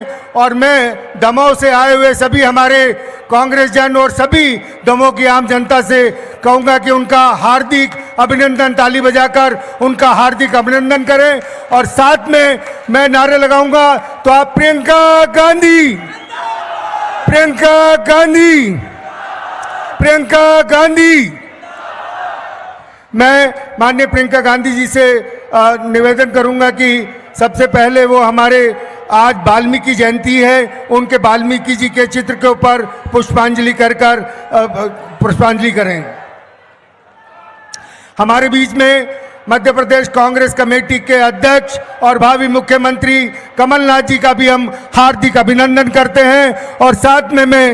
और मैं दमोह से आए हुए सभी हमारे कांग्रेस जन और सभी दमोह की आम जनता से कहूंगा कि उनका हार्दिक अभिनंदन, ताली बजाकर उनका हार्दिक अभिनंदन करें। और साथ में मैं नारे लगाऊंगा तो आप प्रियंका गांधी, प्रियंका गांधी, प्रियंका गांधी। मैं माननीय प्रियंका गांधी जी से निवेदन करूंगा कि सबसे पहले वो हमारे आज वाल्मीकि जयंती है, उनके वाल्मीकि जी के चित्र के ऊपर पुष्पांजलि पुष्पांजलि करें। हमारे बीच में मध्य प्रदेश कांग्रेस कमेटी के अध्यक्ष और भावी मुख्यमंत्री कमलनाथ जी का भी हम हार्दिक अभिनंदन करते हैं। और साथ में मैं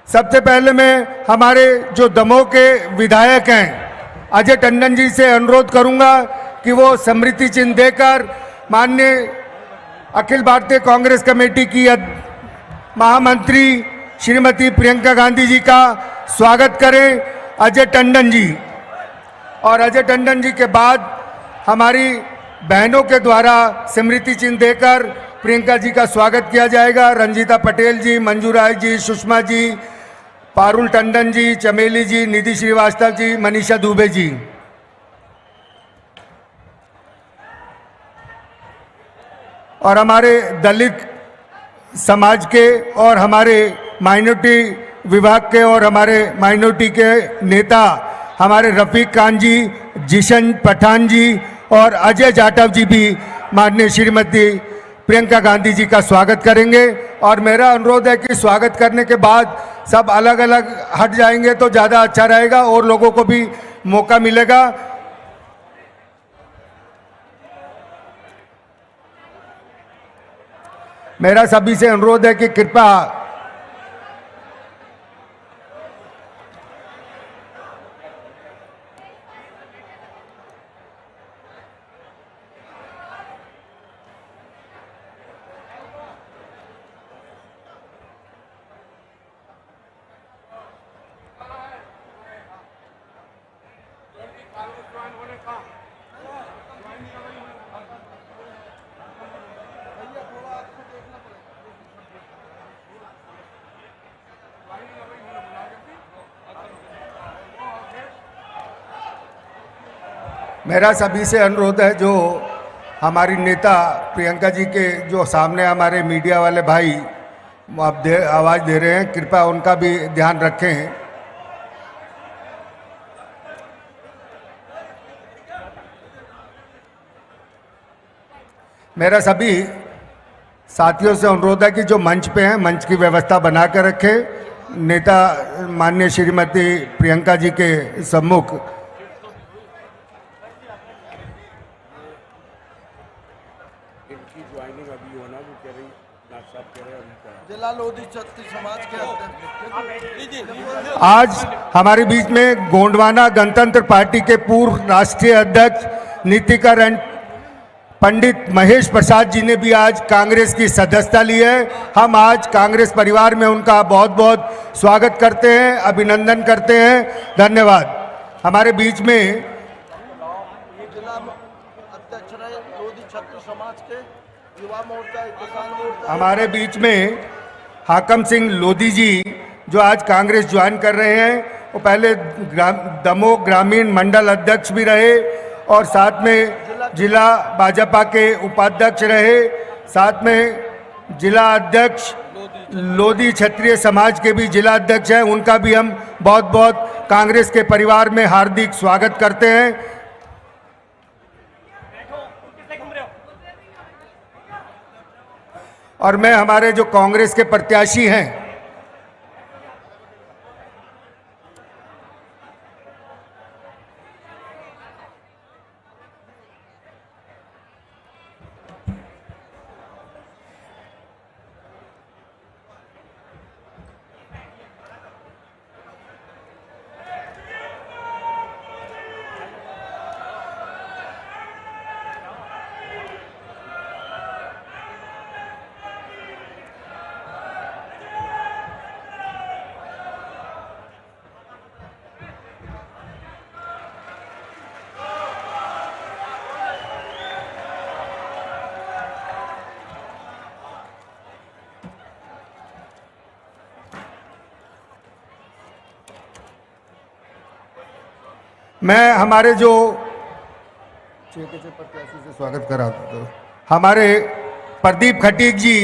सबसे पहले मैं हमारे जो दमोह के विधायक हैं अजय टंडन जी से अनुरोध करूंगा कि वो स्मृति चिन्ह देकर माननीय अखिल भारतीय कांग्रेस कमेटी की महामंत्री श्रीमती प्रियंका गांधी जी का स्वागत करें। अजय टंडन जी, और अजय टंडन जी के बाद हमारी बहनों के द्वारा स्मृति चिन्ह देकर प्रियंका जी का स्वागत किया जाएगा। रंजीता पटेल जी, मंजू राय जी, सुषमा जी, पारुल टंडन जी, चमेली जी, निधि श्रीवास्तव जी, मनीषा दुबे जी। और हमारे दलित समाज के और हमारे माइनॉरिटी विभाग के और हमारे माइनॉरिटी के नेता हमारे रफीक खान जी, जिशन पठान जी और अजय जाटव जी भी माननीय श्रीमती प्रियंका गांधी जी का स्वागत करेंगे। और मेरा अनुरोध है कि स्वागत करने के बाद सब अलग अलग हट जाएंगे तो ज़्यादा अच्छा रहेगा और लोगों को भी मौका मिलेगा। मेरा सभी से अनुरोध है कि कृपया मेरा सभी से अनुरोध है, जो हमारी नेता प्रियंका जी के जो सामने हमारे मीडिया वाले भाई आप आवाज़ दे रहे हैं, कृपया उनका भी ध्यान रखें। मेरा सभी साथियों से अनुरोध है कि जो मंच पे हैं मंच की व्यवस्था बना कर रखें। नेता माननीय श्रीमती प्रियंका जी के सम्मुख जिला लोधी क्षत्रिय समाज के आज हमारे बीच में गोंडवाना गणतंत्र पार्टी के पूर्व राष्ट्रीय अध्यक्ष नीतिकर एंड पंडित महेश प्रसाद जी ने भी आज कांग्रेस की सदस्यता ली है। हम आज कांग्रेस परिवार में उनका बहुत बहुत स्वागत करते हैं, अभिनंदन करते हैं। धन्यवाद। हमारे बीच में जिला अध्यक्ष रहे लोधी क्षत्रिय समाज के युवा मोर्चा, किसान मोर्चा। हमारे बीच में हाकम सिंह लोधी जी जो आज कांग्रेस ज्वाइन कर रहे हैं, वो पहले दमोह ग्रामीण मंडल अध्यक्ष भी रहे और साथ में जिला भाजपा के उपाध्यक्ष रहे, साथ में जिला अध्यक्ष लोधी क्षत्रिय समाज के भी जिला अध्यक्ष हैं। उनका भी हम बहुत बहुत कांग्रेस के परिवार में हार्दिक स्वागत करते हैं। और मैं हमारे जो कांग्रेस के प्रत्याशी हैं मैं हमारे जो प्रत्याशी से स्वागत करा तो हमारे प्रदीप खटीक जी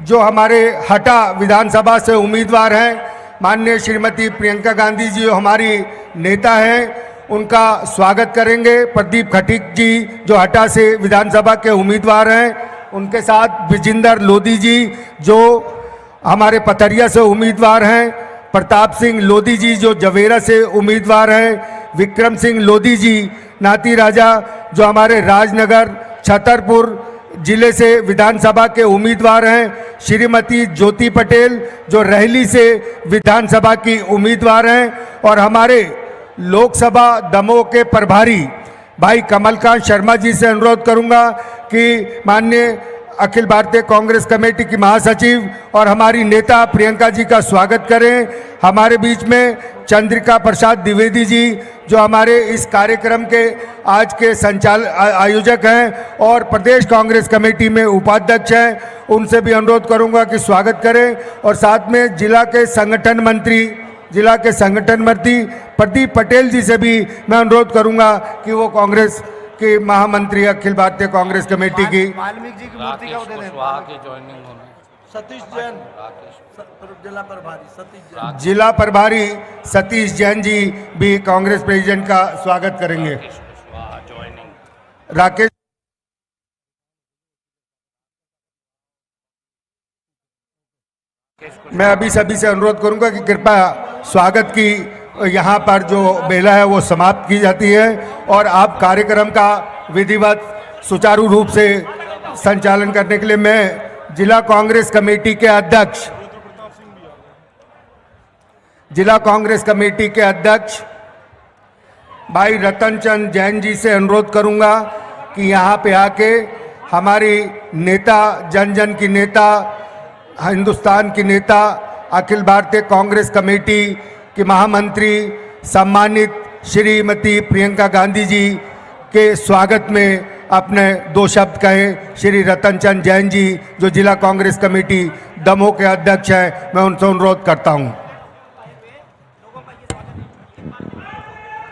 जो हमारे हटा विधानसभा से उम्मीदवार हैं, माननीय श्रीमती प्रियंका गांधी जी जो हमारी नेता हैं, उनका स्वागत करेंगे। प्रदीप खटीक जी जो हटा से विधानसभा के उम्मीदवार हैं, उनके साथ विजेंद्र लोधी जी जो हमारे पथरिया से उम्मीदवार हैं, प्रताप सिंह लोधी जी जो जवेरा से उम्मीदवार हैं, विक्रम सिंह लोधी जी नाती राजा जो हमारे राजनगर छतरपुर जिले से विधानसभा के उम्मीदवार हैं, श्रीमती ज्योति पटेल जो रहली से विधानसभा की उम्मीदवार हैं, और हमारे लोकसभा दमोह के प्रभारी भाई कमलकांत शर्मा जी से अनुरोध करूंगा कि माननीय अखिल भारतीय कांग्रेस कमेटी की महासचिव और हमारी नेता प्रियंका जी का स्वागत करें। हमारे बीच में चंद्रिका प्रसाद द्विवेदी जी जो हमारे इस कार्यक्रम के आज के आयोजक हैं और प्रदेश कांग्रेस कमेटी में उपाध्यक्ष हैं, उनसे भी अनुरोध करूंगा कि स्वागत करें। और साथ में जिला के संगठन मंत्री प्रदीप पटेल जी से भी मैं अनुरोध करूंगा कि वो कांग्रेस के महामंत्री अखिल भारतीय कांग्रेस कमेटी की वाल्मीकि जी की मूर्ति का उदय सतीश जैन जिला प्रभारी जिला प्रभारी सतीश जैन जी भी कांग्रेस प्रेसिडेंट का स्वागत करेंगे। राकेश मैं अभी सभी से अनुरोध करूंगा कि कृपया स्वागत की यहाँ पर जो बेला है वो समाप्त की जाती है और आप कार्यक्रम का विधिवत सुचारू रूप से संचालन करने के लिए मैं जिला कांग्रेस कमेटी के अध्यक्ष भाई रतन चंद जैन जी से अनुरोध करूंगा कि यहाँ पे आके हमारी नेता, जन जन की नेता, हिंदुस्तान की नेता, अखिल भारतीय कांग्रेस कमेटी की महामंत्री सम्मानित श्रीमती प्रियंका गांधी जी के स्वागत में अपने दो शब्द कहें। श्री रतन चंद जैन जी जो जिला कांग्रेस कमेटी दमोह के अध्यक्ष हैं, मैं उनसे अनुरोध करता हूं।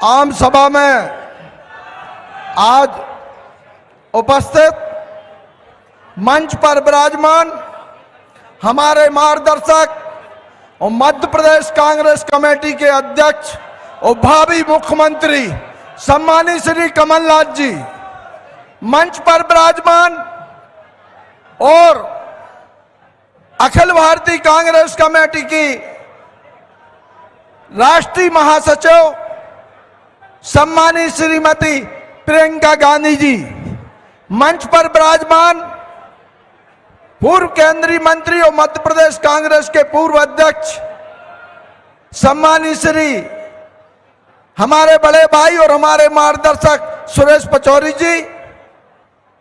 आम सभा में आज उपस्थित मंच पर विराजमान हमारे मार्गदर्शक और मध्य प्रदेश कांग्रेस कमेटी के अध्यक्ष और भावी मुख्यमंत्री सम्मानित श्री कमलनाथ जी, मंच पर विराजमान और अखिल भारतीय कांग्रेस कमेटी की राष्ट्रीय महासचिव सम्मानित श्रीमती प्रियंका गांधी जी, मंच पर विराजमान पूर्व केंद्रीय मंत्री और मध्य प्रदेश कांग्रेस के पूर्व अध्यक्ष सम्मानित श्री हमारे बड़े भाई और हमारे मार्गदर्शक सुरेश पचौरी जी,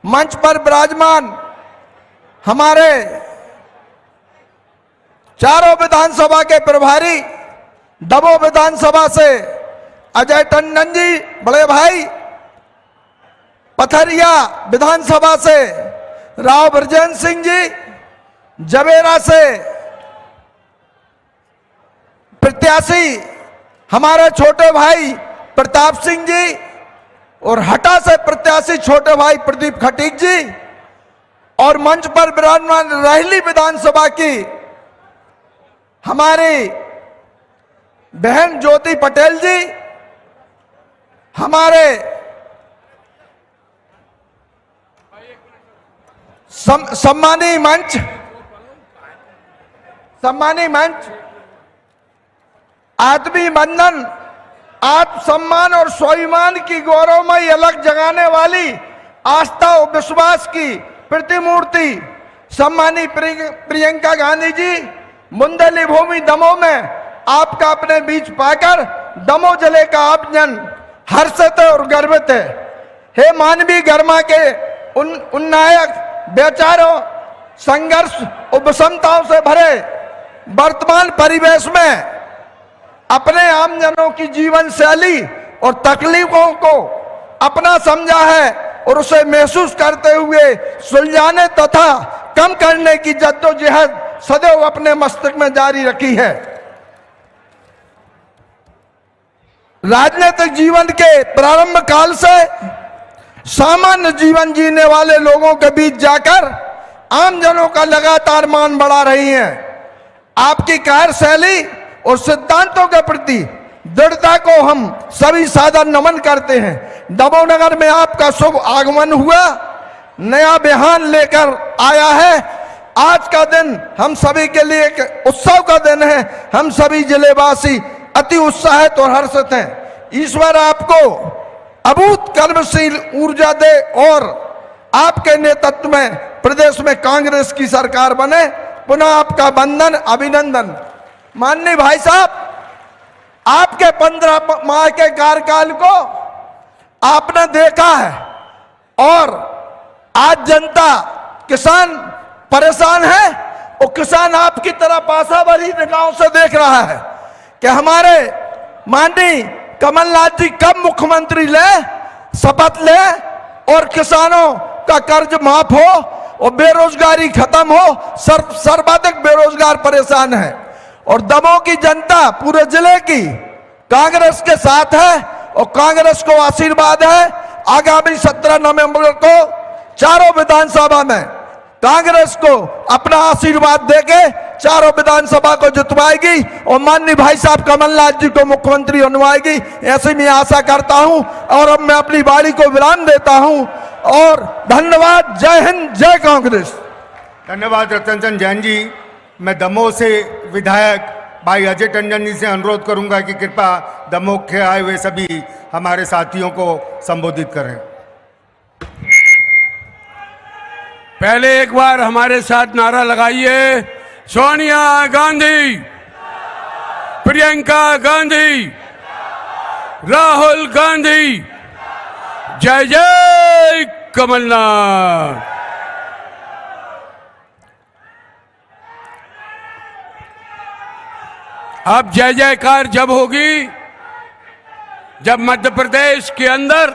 मंच पर विराजमान हमारे चारों विधानसभा के प्रभारी, दमोह विधानसभा से अजय टंडन जी बड़े भाई, पथरिया विधानसभा से राव ब्रजेंद्र सिंह जी, जवेरा से प्रत्याशी हमारे छोटे भाई प्रताप सिंह जी और हटा से प्रत्याशी छोटे भाई प्रदीप खटीक जी, और मंच पर विराजमान रहली विधानसभा की हमारी बहन ज्योति पटेल जी, हमारे सम्मानी मंच आत्मी बंधन, आत्मसम्मान और स्वाभिमान की गौरवमयी अलग जगाने वाली आस्था और विश्वास की प्रतिमूर्ति सम्मानी प्रियंका गांधी जी, मुंदली भूमि दमोह में आपका अपने बीच पाकर दमोह जिले का आप जन हर्षित और गर्वित है। हे मानवीय गरिमा के उन्नायक बेचारों, संघर्ष और विषमताओं से भरे वर्तमान परिवेश में अपने आमजनों की जीवन शैली और तकलीफों को अपना समझा है और उसे महसूस करते हुए सुलझाने तथा कम करने की जद्दोजहद सदैव अपने मस्तक में जारी रखी है। राजनीतिक जीवन के प्रारंभ काल से सामान्य जीवन जीने वाले लोगों के बीच जाकर आमजनों का लगातार मान बढ़ा रही हैं। आपकी कार्यशैली और सिद्धांतों के प्रति दृढ़ता को हम सभी सादर नमन करते हैं। दमोह नगर में आपका शुभ आगमन हुआ, नया बिहान लेकर आया है। आज का दिन हम सभी के लिए एक उत्सव का दिन है। हम सभी जिलेवासी अति उत्साहित और हर्षित हैं। ईश्वर आपको अभूत कर्मशील ऊर्जा दे और आपके नेतृत्व में प्रदेश में कांग्रेस की सरकार बने। पुनः आपका वंदन, अभिनंदन। माननीय भाई साहब, आपके 15 माह के कार्यकाल को आपने देखा है और आज जनता, किसान परेशान है और किसान आपकी तरह पासा भरी निगाहों से देख रहा है कि हमारे माननीय कमलनाथ जी कब मुख्यमंत्री ले, शपथ ले और किसानों का कर्ज माफ हो और बेरोजगारी खत्म हो। सर्वाधिक बेरोजगार परेशान है और दमोह की जनता पूरे जिले की कांग्रेस के साथ है और कांग्रेस को आशीर्वाद है। आगामी 17 नवंबर को चारों विधानसभा में कांग्रेस को अपना आशीर्वाद देके चारों विधानसभा को जितवाएगी और माननीय भाई साहब कमलनाथ जी को मुख्यमंत्री बनवाएगी, ऐसी मैं आशा करता हूं। और अब मैं अपनी वाणी को विराम देता हूं और धन्यवाद। जय हिंद, जय कांग्रेस। धन्यवाद रतन चंद जैन जी। मैं दमोह से विधायक भाई अजय टंडन जी से अनुरोध करूंगा कि कृपया दमोह के आए हुए सभी हमारे साथियों को संबोधित करें। पहले एक बार हमारे साथ नारा लगाइए, सोनिया गांधी, प्रियंका गांधी, राहुल गांधी, जय जय कमलनाथ। अब जय जयकार जब होगी जब मध्य प्रदेश के अंदर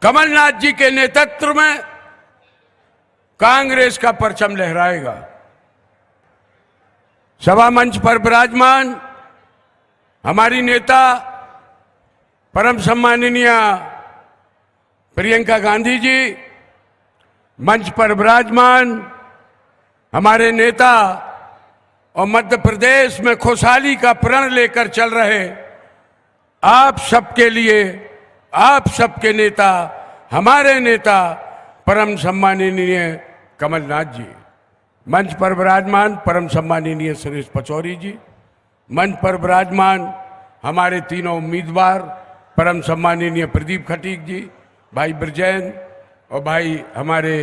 कमलनाथ जी के नेतृत्व में कांग्रेस का परचम लहराएगा। सभा मंच पर विराजमान हमारी नेता परम सम्माननीय प्रियंका गांधी जी, मंच पर विराजमान हमारे नेता और मध्य प्रदेश में खुशहाली का प्रण लेकर चल रहे आप सबके लिए, आप सबके नेता, हमारे नेता परम सम्माननीय कमलनाथ जी, मंच पर विराजमान परम सम्माननीय सुरेश पचौरी जी, मंच पर विराजमान हमारे तीनों उम्मीदवार परम सम्माननीय प्रदीप खटीक जी, भाई ब्रजैन और भाई हमारे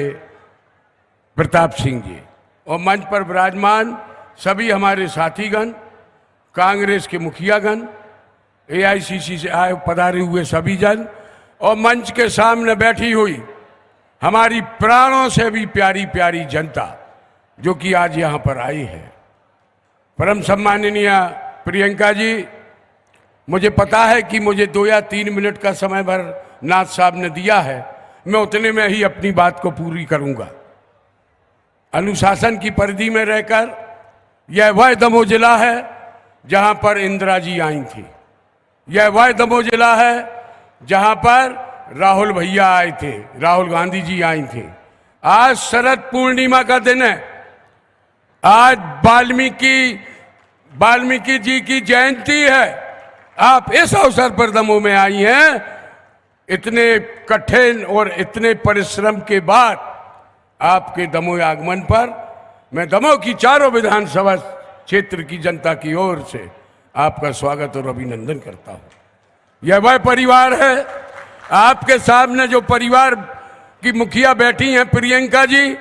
प्रताप सिंह जी, और मंच पर विराजमान सभी हमारे साथीगण, कांग्रेस के मुखियागण, एआईसीसी से आए पधारे हुए सभी जन और मंच के सामने बैठी हुई हमारी प्राणों से भी प्यारी प्यारी जनता जो कि आज यहाँ पर आई है। परम सम्माननीय प्रियंका जी, मुझे पता है कि मुझे 2 या 3 मिनट का समय भर नाथ साहब ने दिया है, मैं उतने में ही अपनी बात को पूरी करूंगा। अनुशासन की परिधि में रहकर यह वह दमोह जिला है जहां पर इंदिरा जी आई थी, यह वह दमोह जिला है जहां पर राहुल भैया आए थे, राहुल गांधी जी आई थे। आज शरद पूर्णिमा का दिन है, आज वाल्मीकि जी की जयंती है। आप इस अवसर पर दमोह में आई हैं। इतने कठिन और इतने परिश्रम के बाद आपके दमोह आगमन पर मैं दमोह की चारों विधानसभा क्षेत्र की जनता की ओर से आपका स्वागत और अभिनंदन करता हूं। यह वह परिवार है, आपके सामने जो परिवार की मुखिया बैठी हैं प्रियंका जी,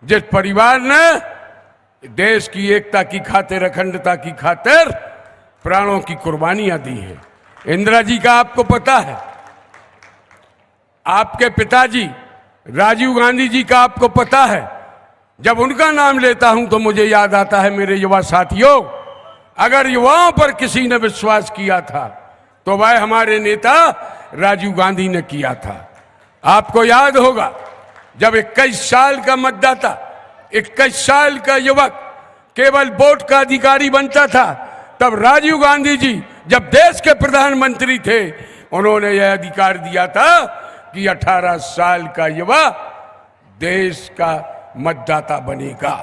जिस परिवार ने देश की एकता की खातिर, अखंडता की खातिर प्राणों की कुर्बानियां दी हैं। इंदिरा जी का आपको पता है, आपके पिताजी राजीव गांधी जी का आपको पता है। जब उनका नाम लेता हूं तो मुझे याद आता है, मेरे युवा साथियों, अगर युवाओं पर किसी ने विश्वास किया था तो वह हमारे नेता राजीव गांधी ने किया था। आपको याद होगा जब 21 साल का मतदाता, 21 साल का युवक केवल वोट का अधिकारी बनता था, तब राजीव गांधी जी जब देश के प्रधानमंत्री थे उन्होंने यह अधिकार दिया था कि 18 साल का युवा देश का मतदाता बनेगा,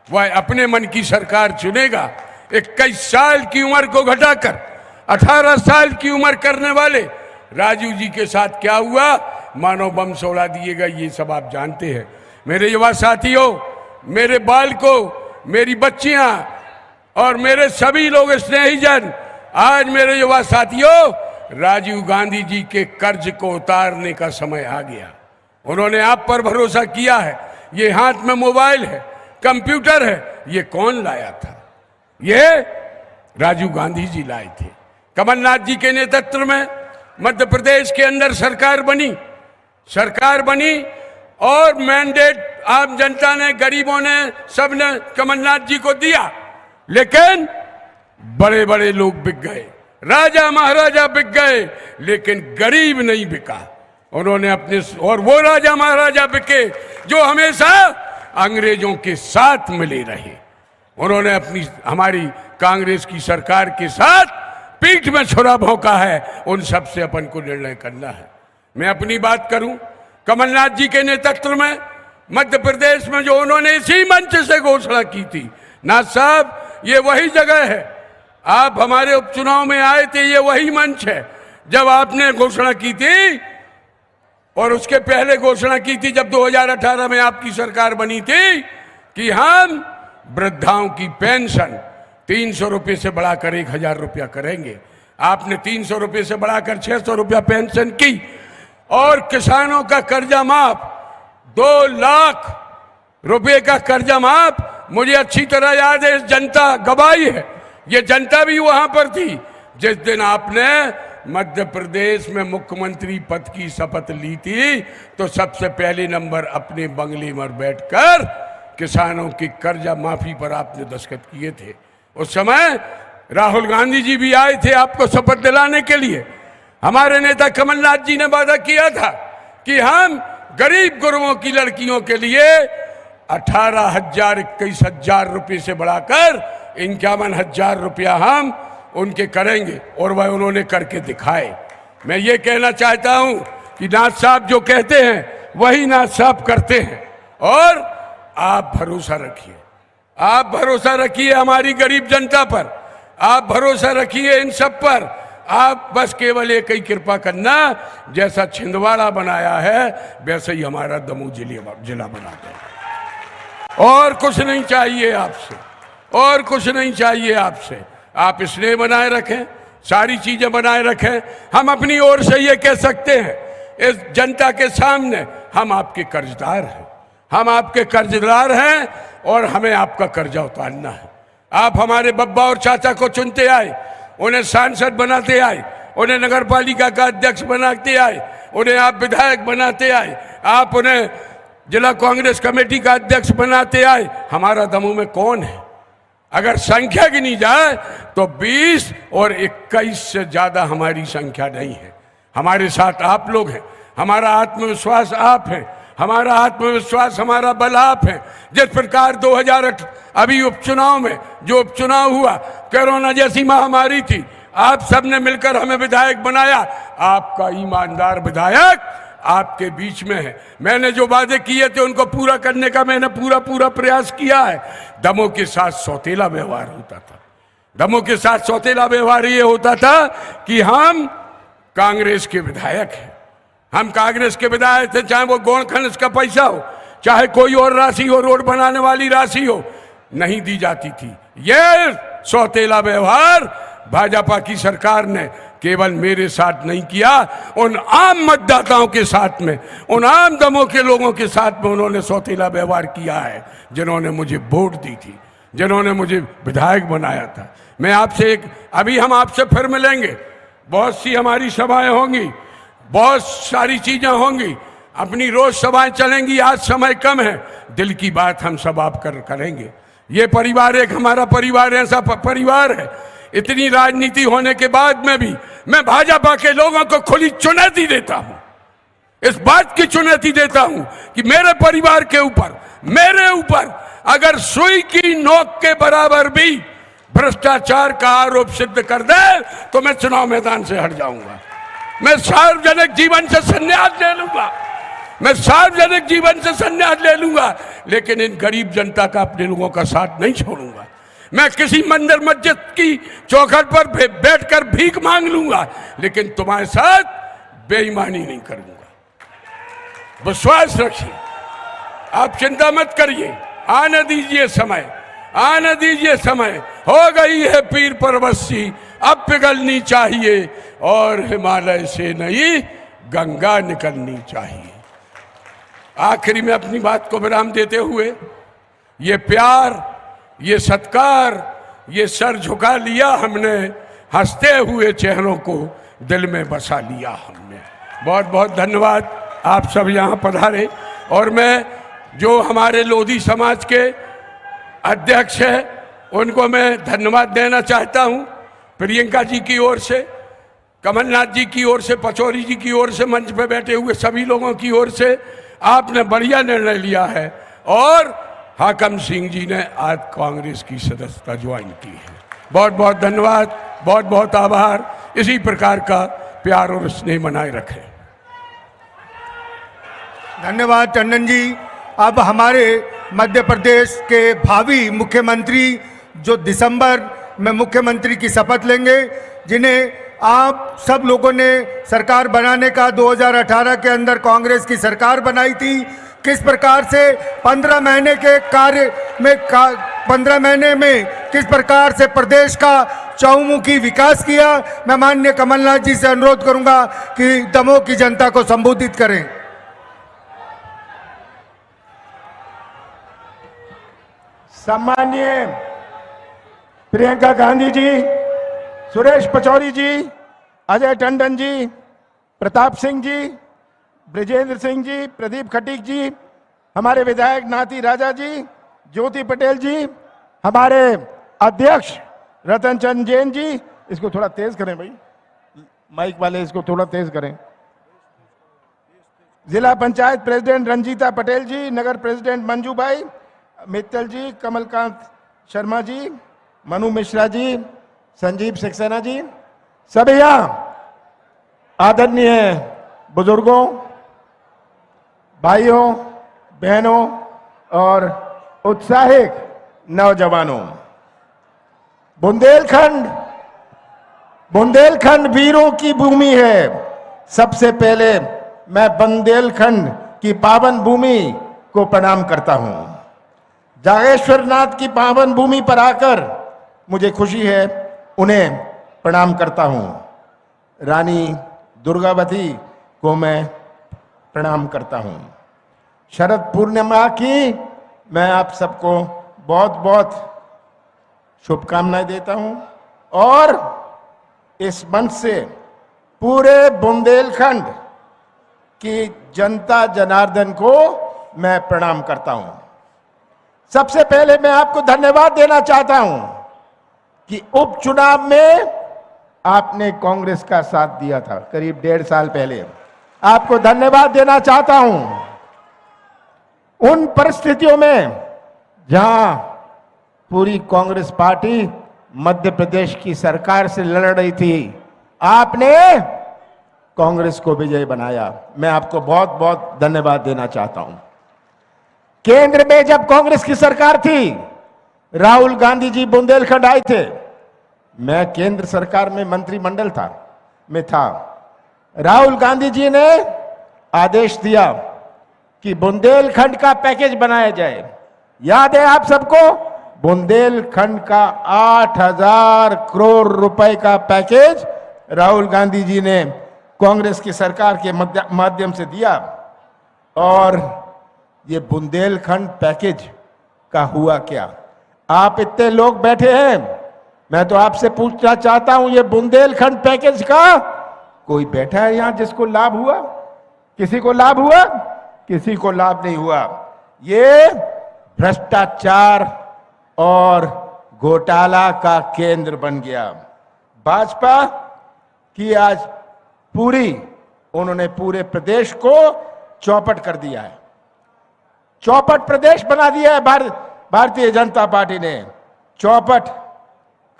वह अपने मन की सरकार चुनेगा। 21 साल की उम्र को घटाकर 18 साल की उम्र करने वाले राजू जी के साथ क्या हुआ, मानव बम उड़ा दिए गए, ये सब आप जानते हैं। मेरे युवा साथियों, मेरे बालकों, मेरी बच्चियां और मेरे सभी लोग स्नेहीजन, आज मेरे युवा साथियों, राजीव गांधी जी के कर्ज को उतारने का समय आ गया। उन्होंने आप पर भरोसा किया है। ये हाथ में मोबाइल है, कंप्यूटर है, ये कौन लाया था? ये राजीव गांधी जी लाए थे। कमलनाथ जी के नेतृत्व में मध्य प्रदेश के अंदर सरकार बनी और मैंडेट आम जनता ने, गरीबों ने, सबने कमलनाथ जी को दिया, लेकिन बड़े बड़े लोग बिक गए, राजा महाराजा बिक गए, लेकिन गरीब नहीं बिका। उन्होंने अपने, और वो राजा महाराजा बिके जो हमेशा अंग्रेजों के साथ मिले रहे। उन्होंने अपनी, हमारी कांग्रेस की सरकार के साथ पीठ में छुरा भोंका है। उन सब से अपन को निर्णय करना है। मैं अपनी बात करूं, कमलनाथ जी के नेतृत्व में मध्य प्रदेश में जो उन्होंने इसी मंच से घोषणा की थी, नाथ साहब ये वही जगह है, आप हमारे उपचुनाव में आए थे, ये वही मंच है जब आपने घोषणा की थी, और उसके पहले घोषणा की थी जब 2018 में आपकी सरकार बनी थी कि हम वृद्धाओं की पेंशन 300 रुपये से बढ़ाकर 1000 रुपया करेंगे। आपने 300 रुपये से बढ़ाकर 600 रुपया पेंशन की, और किसानों का कर्जा माफ, 2 लाख रुपए का कर्जा माफ। मुझे अच्छी तरह याद है, इस जनता गवाही है, ये जनता भी वहां पर थी जिस दिन आपने मध्य प्रदेश में मुख्यमंत्री पद की शपथ ली थी। तो सबसे पहले नंबर अपने बंगले में बैठकर किसानों की कर्जा माफी पर आपने दस्तखत किए थे। उस समय राहुल गांधी जी भी आए थे आपको शपथ दिलाने के लिए। हमारे नेता कमलनाथ जी ने वादा किया था कि हम गरीब गुरुओं की लड़कियों के लिए 18,000 21,000 रुपये से बढ़ाकर 51,000 रुपया हम उनके करेंगे, और वह उन्होंने करके दिखाए। मैं ये कहना चाहता हूं कि नाथ साहब जो कहते हैं वही नाथ साहब करते हैं, और आप भरोसा रखिए, आप भरोसा रखिए हमारी गरीब जनता पर, आप भरोसा रखिए इन सब पर। आप बस केवल एक ही कृपा करना, जैसा छिंदवाड़ा बनाया है वैसे ही हमारा दमोह जिला बना दे। और कुछ नहीं चाहिए आपसे, और कुछ नहीं चाहिए आपसे। आप स्नेह बनाए रखें, सारी चीजें बनाए रखें। हम अपनी ओर से ये कह सकते हैं इस जनता के सामने, हम आपके कर्जदार हैं, हम आपके कर्जदार हैं, और हमें आपका कर्जा उतारना है। आप हमारे बब्बा और चाचा को चुनते आए, उन्हें सांसद बनाते आए, उन्हें नगर पालिका का अध्यक्ष बनाते आए, उन्हें आप विधायक बनाते आए, आप उन्हें जिला कांग्रेस कमेटी का अध्यक्ष बनाते आए। हमारा दमोह में कौन है? अगर संख्या गिनी जाए तो 20 और 21 से ज्यादा हमारी संख्या नहीं है। हमारे साथ आप लोग हैं, हमारा आत्मविश्वास आप हैं, हमारा आत्मविश्वास, हमारा बल आप है। जिस प्रकार 2008 अभी उपचुनाव में जो उपचुनाव हुआ, कोरोना जैसी महामारी थी, आप सबने मिलकर हमें विधायक बनाया। आपका ईमानदार विधायक आपके बीच में है। मैंने जो वादे किए थे उनको पूरा करने का मैंने पूरा प्रयास किया है। दमोह के साथ सौतेला व्यवहार होता था, दमोह के साथ सौतेला व्यवहार ये होता था कि हम कांग्रेस के विधायक हैं, हम कांग्रेस के विधायक थे, चाहे वो गौण खनिज का पैसा हो, चाहे कोई और राशि हो, रोड बनाने वाली राशि हो, नहीं दी जाती थी। ये सौतेला व्यवहार भाजपा की सरकार ने केवल मेरे साथ नहीं किया, उन आम मतदाताओं के साथ में, उन आम दमोह के लोगों के साथ में उन्होंने सौतेला व्यवहार किया है, जिन्होंने मुझे वोट दी थी, जिन्होंने मुझे विधायक बनाया था। मैं आपसे अभी हम आपसे फिर मिलेंगे, बहुत सी हमारी सभाएं होंगी, बहुत सारी चीजें होंगी, अपनी रोज सभाएं चलेंगी। आज समय कम है, दिल की बात हम सब आप करेंगे। ये परिवार एक हमारा परिवार ऐसा परिवार है, इतनी राजनीति होने के बाद में भी मैं भाजपा के लोगों को खुली चुनौती देता हूं, इस बात की चुनौती देता हूं कि मेरे परिवार के ऊपर, मेरे ऊपर अगर सुई की नोक के बराबर भी भ्रष्टाचार का आरोप सिद्ध कर दे तो मैं चुनाव मैदान से हट जाऊंगा। मैं सार्वजनिक जीवन से संन्यास ले लूंगा, मैं सार्वजनिक जीवन से संन्यास ले लूंगा, लेकिन इन गरीब जनता का, अपने लोगों का साथ नहीं छोड़ूंगा। मैं किसी मंदिर मस्जिद की चौखट पर बैठकर भीख मांग लूंगा, लेकिन तुम्हारे साथ बेईमानी नहीं करूंगा। विश्वास रखिए, आप चिंता मत करिए, आने दीजिए समय, आने दीजिए समय। हो गई है पीर परवस्सी, अब पिघलनी चाहिए और हिमालय से नई गंगा निकलनी चाहिए। आखिरी में अपनी बात को विराम देते हुए, ये प्यार, ये सत्कार, ये सर झुका लिया हमने, हंसते हुए चेहरों को दिल में बसा लिया हमने। बहुत बहुत धन्यवाद, आप सब यहाँ पधारे। और मैं जो हमारे लोधी समाज के अध्यक्ष हैं उनको मैं धन्यवाद देना चाहता हूँ। प्रियंका जी की ओर से, कमलनाथ जी की ओर से, पचौरी जी की ओर से, मंच पे बैठे हुए सभी लोगों की ओर से आपने बढ़िया निर्णय लिया है। और हाकम सिंह जी ने आज कांग्रेस की सदस्यता ज्वाइन की है। बहुत बहुत धन्यवाद, बहुत बहुत आभार। इसी प्रकार का प्यार और स्नेह बनाए रखें। धन्यवाद टंडन जी। अब हमारे मध्य प्रदेश के भावी मुख्यमंत्री जो दिसंबर में मुख्यमंत्री की शपथ लेंगे, जिन्हें आप सब लोगों ने सरकार बनाने का 2018 के अंदर कांग्रेस की सरकार बनाई थी, किस प्रकार से 15 महीने के कार्य में 15 महीने में किस प्रकार से प्रदेश का चौमुखी विकास किया। मैं माननीय कमलनाथ जी से अनुरोध करूंगा कि दमोह की जनता को संबोधित करें। सम्माननीय प्रियंका गांधी जी, सुरेश पचौरी जी, अजय टंडन जी, प्रताप सिंह जी, ब्रिजेंद्र सिंह जी, प्रदीप खटीक जी, हमारे विधायक नाती राजा जी, ज्योति पटेल जी, हमारे अध्यक्ष रतन चंद जैन जी, इसको थोड़ा तेज करें भाई, माइक वाले इसको थोड़ा तेज करें। जिला पंचायत प्रेसिडेंट रंजीता पटेल जी, नगर प्रेसिडेंट मंजू भाई मित्तल जी, कमलकांत शर्मा जी, मनु मिश्रा जी, संजीव सक्सेना जी, सभी यहाँ आदरणीय बुजुर्गों, भाइयों, बहनों और उत्साहित नौजवानों, बुंदेलखंड वीरों की भूमि है। सबसे पहले मैं बुंदेलखंड की पावन भूमि को प्रणाम करता हूं। जागेश्वर नाथ की पावन भूमि पर आकर मुझे खुशी है, उन्हें प्रणाम करता हूं। रानी दुर्गावती को मैं प्रणाम करता हूं। शरद पूर्णिमा की मैं आप सबको बहुत बहुत शुभकामनाएं देता हूं और इस मंच से पूरे बुंदेलखंड की जनता जनार्दन को मैं प्रणाम करता हूं। सबसे पहले मैं आपको धन्यवाद देना चाहता हूं कि उपचुनाव में आपने कांग्रेस का साथ दिया था करीब 1.5 साल पहले। आपको धन्यवाद देना चाहता हूं। उन परिस्थितियों में जहां पूरी कांग्रेस पार्टी मध्य प्रदेश की सरकार से लड़ रही थी, आपने कांग्रेस को विजयी बनाया। मैं आपको बहुत बहुत धन्यवाद देना चाहता हूं। केंद्र में जब कांग्रेस की सरकार थी, राहुल गांधी जी बुंदेलखंड आए थे। मैं केंद्र सरकार में मंत्रिमंडल में था। राहुल गांधी जी ने आदेश दिया कि बुंदेलखंड का पैकेज बनाया जाए। याद है आप सबको, बुंदेलखंड का 8,000 करोड़ रुपए का पैकेज राहुल गांधी जी ने कांग्रेस की सरकार के माध्यम से दिया। और ये बुंदेलखंड पैकेज का हुआ क्या? आप इतने लोग बैठे हैं, मैं तो आपसे पूछना चाहता हूं, ये बुंदेलखंड पैकेज का कोई बैठा है यहां जिसको लाभ हुआ? किसी को लाभ हुआ? किसी को लाभ नहीं हुआ। ये भ्रष्टाचार और घोटाला का केंद्र बन गया। भाजपा की आज उन्होंने पूरे प्रदेश को चौपट कर दिया है। चौपट प्रदेश बना दिया है भारतीय जनता पार्टी ने। चौपट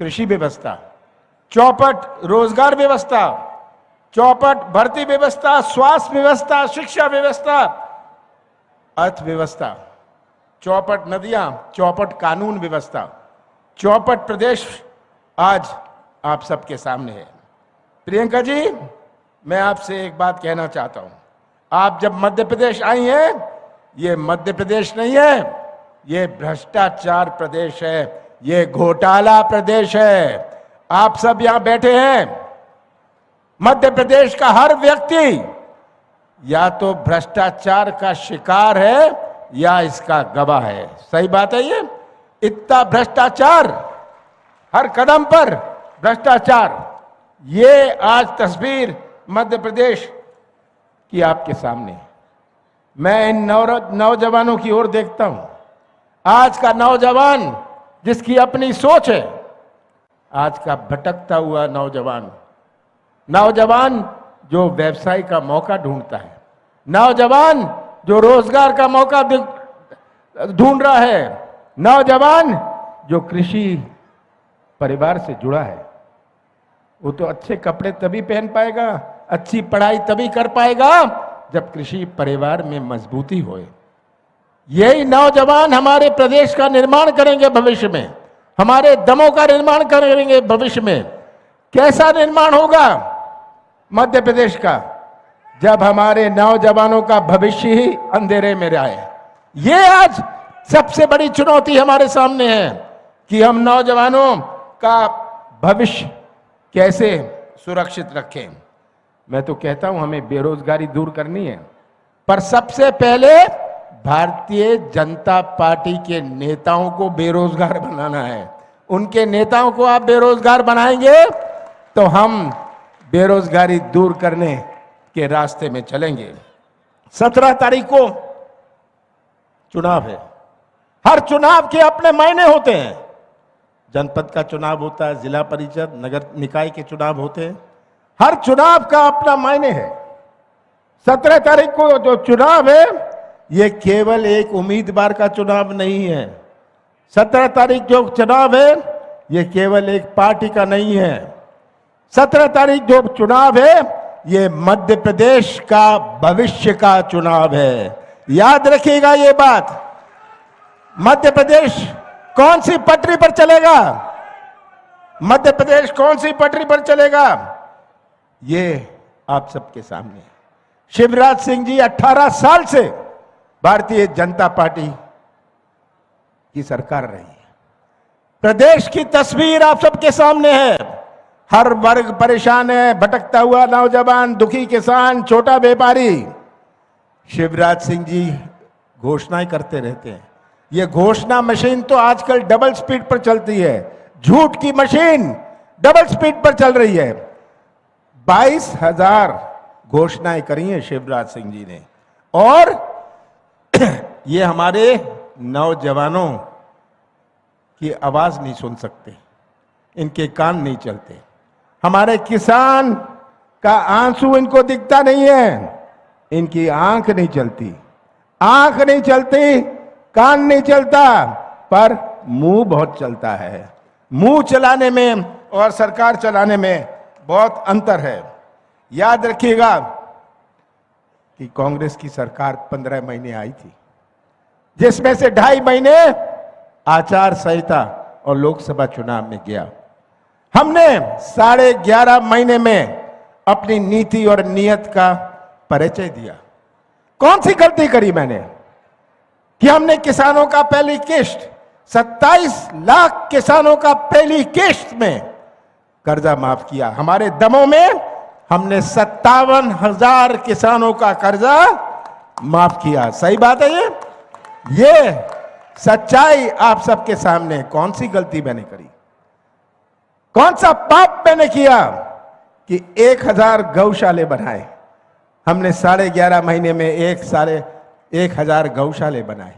कृषि व्यवस्था, चौपट रोजगार व्यवस्था, चौपट भर्ती व्यवस्था, स्वास्थ्य व्यवस्था, शिक्षा व्यवस्था, अर्थव्यवस्था, चौपट नदियां, चौपट कानून व्यवस्था, चौपट प्रदेश आज आप सबके सामने है। प्रियंका जी, मैं आपसे एक बात कहना चाहता हूं। आप जब मध्य प्रदेश आई हैं, ये मध्य प्रदेश नहीं है, ये भ्रष्टाचार प्रदेश है, ये घोटाला प्रदेश है। आप सब यहां बैठे हैं, मध्य प्रदेश का हर व्यक्ति या तो भ्रष्टाचार का शिकार है या इसका गवाह है। सही बात है ये? इतना भ्रष्टाचार, हर कदम पर भ्रष्टाचार। ये आज तस्वीर मध्य प्रदेश की आपके सामने है। मैं इन नौजवानों की ओर देखता हूं। आज का नौजवान जिसकी अपनी सोच है, आज का भटकता हुआ नौजवान, नौजवान जो व्यवसाय का मौका ढूंढता है, नौजवान जो रोजगार का मौका ढूंढ रहा है, नौजवान जो कृषि परिवार से जुड़ा है, वो तो अच्छे कपड़े तभी पहन पाएगा, अच्छी पढ़ाई तभी कर पाएगा जब कृषि परिवार में मजबूती होए। यही नौजवान हमारे प्रदेश का निर्माण करेंगे भविष्य में, हमारे दमों का निर्माण करेंगे भविष्य में। कैसा निर्माण होगा मध्य प्रदेश का? जब हमारे नौजवानों का भविष्य ही अंधेरे में रहे। ये आज सबसे बड़ी चुनौती हमारे सामने है कि हम नौजवानों का भविष्य कैसे सुरक्षित रखें। मैं तो कहता हूं हमें बेरोजगारी दूर करनी है, पर सबसे पहले भारतीय जनता पार्टी के नेताओं को बेरोजगार बनाना है। उनके नेताओं को आप बेरोजगार बनाएंगे तो हम बेरोजगारी दूर करने के रास्ते में चलेंगे। 17 तारीख को चुनाव है। हर चुनाव के अपने मायने होते हैं। जनपद का चुनाव होता है, जिला परिषद, नगर निकाय के चुनाव होते हैं। हर चुनाव का अपना मायने है। 17 तारीख को जो चुनाव है, ये केवल एक उम्मीदवार का चुनाव नहीं है। 17 तारीख जो चुनाव है, ये केवल एक पार्टी का नहीं है। 17 तारीख जो चुनाव है, ये मध्य प्रदेश का भविष्य का चुनाव है। याद रखिएगा ये बात। मध्य प्रदेश कौन सी पटरी पर चलेगा? मध्य प्रदेश कौन सी पटरी पर चलेगा? ये आप सबके सामने है। शिवराज सिंह जी 18 साल से भारतीय जनता पार्टी की सरकार रही है। प्रदेश की तस्वीर आप सबके सामने है। हर वर्ग परेशान है, भटकता हुआ नौजवान, दुखी किसान, छोटा व्यापारी। शिवराज सिंह जी घोषणाएं करते रहते हैं। ये घोषणा मशीन तो आजकल डबल स्पीड पर चलती है। झूठ की मशीन डबल स्पीड पर चल रही है। 22,000 घोषणाएं करी हैं शिवराज सिंह जी ने, और ये हमारे नौजवानों की आवाज नहीं सुन सकते, इनके कान नहीं चलते। हमारे किसान का आंसू इनको दिखता नहीं है, इनकी आंख नहीं चलती। आंख नहीं चलती, कान नहीं चलता, पर मुंह बहुत चलता है। मुंह चलाने में और सरकार चलाने में बहुत अंतर है। याद रखिएगा कि कांग्रेस की सरकार 15 महीने आई थी, जिसमें से 2.5 महीने आचार संहिता और लोकसभा चुनाव में गया। हमने 11.5 महीने में अपनी नीति और नियत का परिचय दिया। कौन सी गलती करी मैंने कि हमने किसानों का पहली किश्त 27 लाख किसानों का पहली किश्त में कर्जा माफ किया। हमारे दमों में हमने 57,000 किसानों का कर्जा माफ किया। सही बात है ये सच्चाई आप सबके सामने। कौन सी गलती मैंने करी, कौन सा पाप मैंने किया कि 1000 गौशाले बनाए? हमने 11.5 महीने में 1,000 गौशाले बनाए।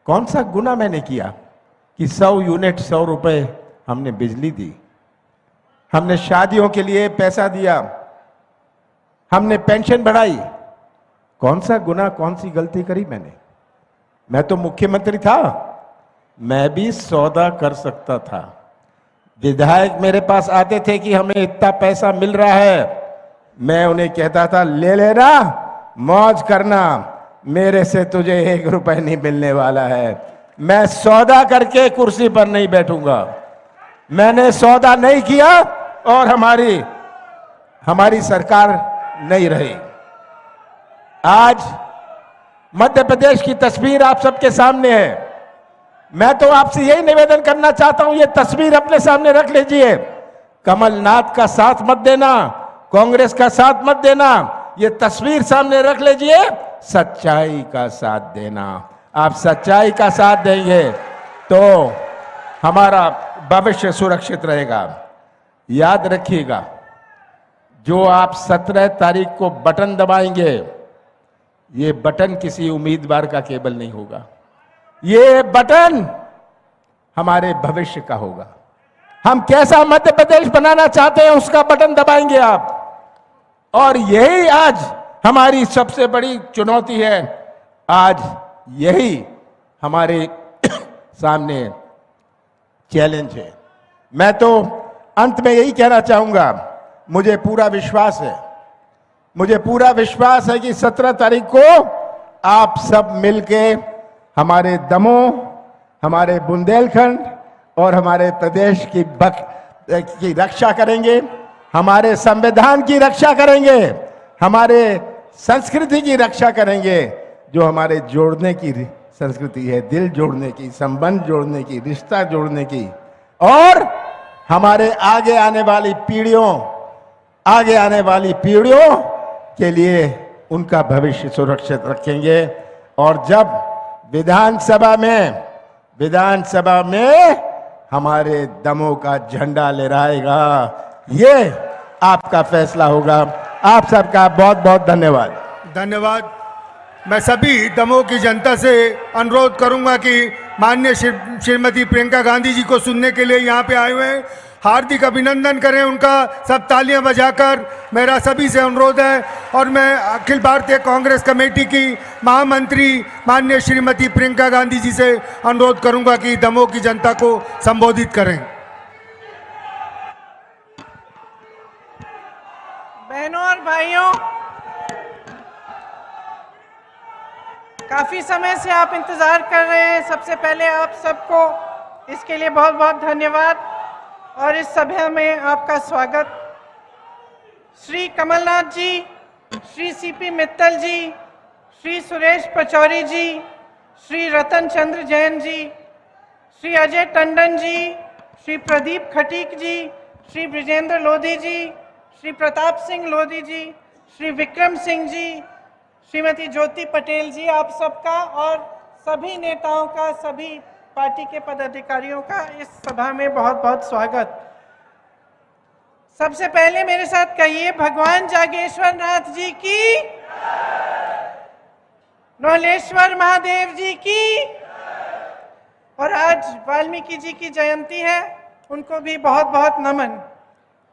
कौन सा गुना मैंने किया कि 100 यूनिट 100 रुपए हमने बिजली दी? हमने शादियों के लिए पैसा दिया, हमने पेंशन बढ़ाई। कौन सा गुना, कौन सी गलती करी मैंने? मैं तो मुख्यमंत्री था, मैं भी सौदा कर सकता था। विधायक मेरे पास आते थे कि हमें इतना पैसा मिल रहा है, मैं उन्हें कहता था ले लेना, मौज करना, मेरे से तुझे 1 रुपए नहीं मिलने वाला है। मैं सौदा करके कुर्सी पर नहीं बैठूंगा। मैंने सौदा नहीं किया और हमारी सरकार नहीं रही। आज मध्य प्रदेश की तस्वीर आप सबके सामने है। मैं तो आपसे यही निवेदन करना चाहता हूं, ये तस्वीर अपने सामने रख लीजिए। कमलनाथ का साथ मत देना, कांग्रेस का साथ मत देना, ये तस्वीर सामने रख लीजिए, सच्चाई का साथ देना। आप सच्चाई का साथ देंगे तो हमारा भविष्य सुरक्षित रहेगा। याद रखिएगा, जो आप 17 तारीख को बटन दबाएंगे, ये बटन किसी उम्मीदवार का केवल नहीं होगा, ये बटन हमारे भविष्य का होगा। हम कैसा मध्य प्रदेश बनाना चाहते हैं उसका बटन दबाएंगे आप। और यही आज हमारी सबसे बड़ी चुनौती है, आज यही हमारे सामने चैलेंज है। मैं तो अंत में यही कहना चाहूंगा, मुझे पूरा विश्वास है कि 17 तारीख को आप सब मिलके हमारे दमोह, हमारे बुंदेलखंड और हमारे प्रदेश की रक्षा करेंगे, हमारे संविधान की रक्षा करेंगे, हमारे संस्कृति की रक्षा करेंगे, जो हमारे जोड़ने की संस्कृति है, दिल जोड़ने की, संबंध जोड़ने की, रिश्ता जोड़ने की, और हमारे आगे आने वाली पीढ़ियों के लिए उनका भविष्य सुरक्षित रखेंगे। और जब विधानसभा में हमारे दमों का झंडा लहराएगा, ये आपका फैसला होगा। आप सबका बहुत बहुत धन्यवाद। मैं सभी दमोह की जनता से अनुरोध करूंगा कि माननीय श्रीमती प्रियंका गांधी जी को सुनने के लिए यहाँ पे आए हुए हैं, हार्दिक अभिनंदन करें उनका, सब तालियां बजाकर। मेरा सभी से अनुरोध है। और मैं अखिल भारतीय कांग्रेस कमेटी की महामंत्री माननीय श्रीमती प्रियंका गांधी जी से अनुरोध करूंगा कि दमोह की जनता को संबोधित करें। बहनों और भाइयों, काफी समय से आप इंतजार कर रहे हैं। सबसे पहले आप सबको इसके लिए बहुत बहुत धन्यवाद और इस सभा में आपका स्वागत। श्री कमलनाथ जी, श्री सीपी मित्तल जी, श्री सुरेश पचौरी जी, श्री रतन चंद्र जैन जी, श्री अजय टंडन जी, श्री प्रदीप खटीक जी, श्री ब्रिजेंद्र लोधी जी, श्री प्रताप सिंह लोधी जी, श्री विक्रम सिंह जी, श्रीमती ज्योति पटेल जी, आप सबका और सभी नेताओं का, सभी पार्टी के पदाधिकारियों का इस सभा में बहुत बहुत स्वागत। सबसे पहले मेरे साथ कहिए, भगवान जागेश्वर नाथ जी की, नौलेश्वर महादेव जी की। और आज वाल्मीकि जी की जयंती है, उनको भी बहुत बहुत नमन।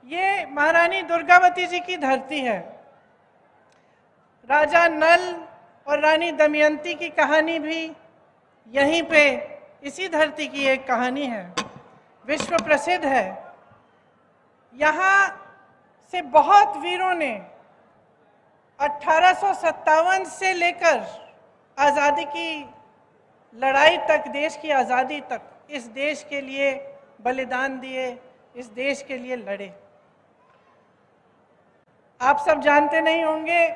ये महारानी दुर्गावती जी की धरती है। राजा नल और रानी दमयंती की कहानी भी यहीं पे, इसी धरती की एक कहानी है, विश्व प्रसिद्ध है। यहाँ से बहुत वीरों ने 1857 से लेकर आज़ादी की लड़ाई तक, देश की आज़ादी तक, इस देश के लिए बलिदान दिए, इस देश के लिए लड़े। आप सब जानते नहीं होंगे,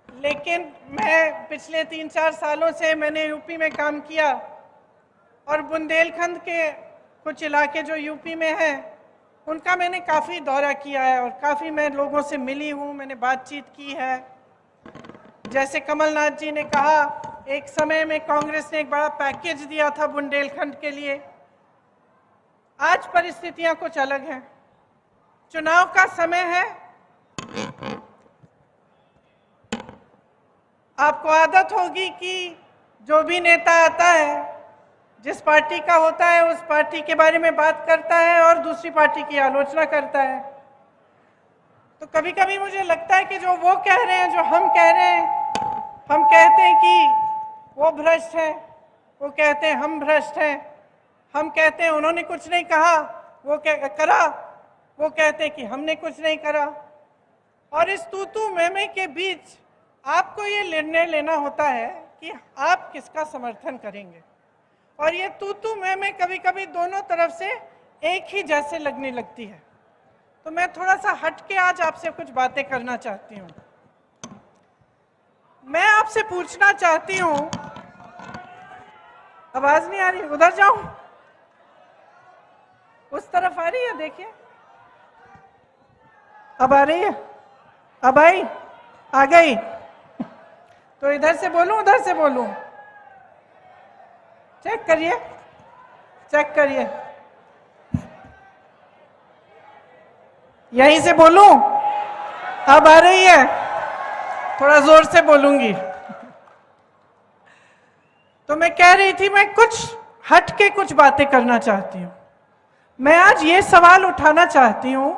लेकिन मैं पिछले 3-4 सालों से मैंने यूपी में काम किया और बुंदेलखंड के कुछ इलाके जो यूपी में हैं, उनका मैंने काफ़ी दौरा किया है और काफ़ी मैं लोगों से मिली हूँ, मैंने बातचीत की है। जैसे कमलनाथ जी ने कहा, एक समय में कांग्रेस ने एक बड़ा पैकेज दिया था बुंदेलखंड के लिए। आज परिस्थितियां कुछ अलग हैं, चुनाव का समय है। आपको आदत होगी कि जो भी नेता आता है, जिस पार्टी का होता है, उस पार्टी के बारे में बात करता है और दूसरी पार्टी की आलोचना करता है। तो कभी कभी मुझे लगता है कि जो वो कह रहे हैं, जो हम कह रहे हैं, हम कहते हैं कि वो भ्रष्ट है, वो कहते हैं हम भ्रष्ट हैं, हम कहते हैं उन्होंने कुछ नहीं कहा, वो करा, वो कहते कि हमने कुछ नहीं करा। और इस तू मैं के बीच आपको ये निर्णय लेना होता है कि आप किसका समर्थन करेंगे। और ये तू मैं कभी कभी दोनों तरफ से एक ही जैसे लगने लगती है। तो मैं थोड़ा सा हट के आज आपसे कुछ बातें करना चाहती हूँ। मैं आपसे पूछना चाहती हूँ, आवाज नहीं आ रही, उधर जाऊं, उस तरफ आ रही है, देखिए अब आ रही है, अब आई, आ गई। तो इधर से बोलूं उधर से बोलूं? चेक करिए, चेक करिए, यहीं से बोलूं? अब आ रही है? थोड़ा जोर से बोलूंगी। तो मैं कह रही थी, मैं कुछ हट के कुछ बातें करना चाहती हूं। मैं आज ये सवाल उठाना चाहती हूं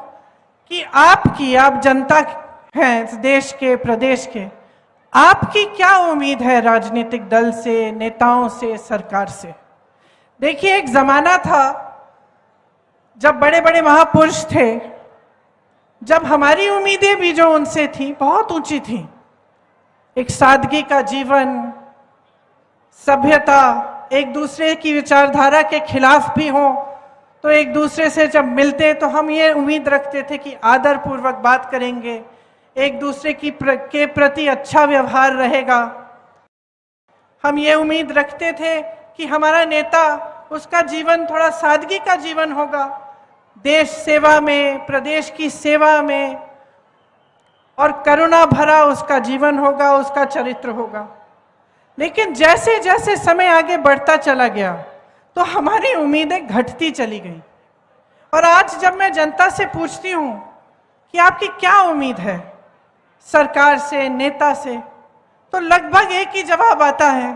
कि आप जनता हैं इस देश के, प्रदेश के, आपकी क्या उम्मीद है राजनीतिक दल से, नेताओं से, सरकार से? देखिए, एक जमाना था जब बड़े बड़े महापुरुष थे, जब हमारी उम्मीदें भी जो उनसे थी बहुत ऊंची थी। एक सादगी का जीवन, सभ्यता, एक दूसरे की विचारधारा के खिलाफ भी हो तो एक दूसरे से जब मिलते तो हम ये उम्मीद रखते थे कि आदर पूर्वक बात करेंगे, एक दूसरे के प्रति अच्छा व्यवहार रहेगा। हम ये उम्मीद रखते थे कि हमारा नेता, उसका जीवन थोड़ा सादगी का जीवन होगा, देश सेवा में, प्रदेश की सेवा में, और करुणा भरा उसका जीवन होगा, उसका चरित्र होगा। लेकिन जैसे जैसे समय आगे बढ़ता चला गया तो हमारी उम्मीदें घटती चली गई। और आज जब मैं जनता से पूछती हूं कि आपकी क्या उम्मीद है सरकार से, नेता से, तो लगभग एक ही जवाब आता है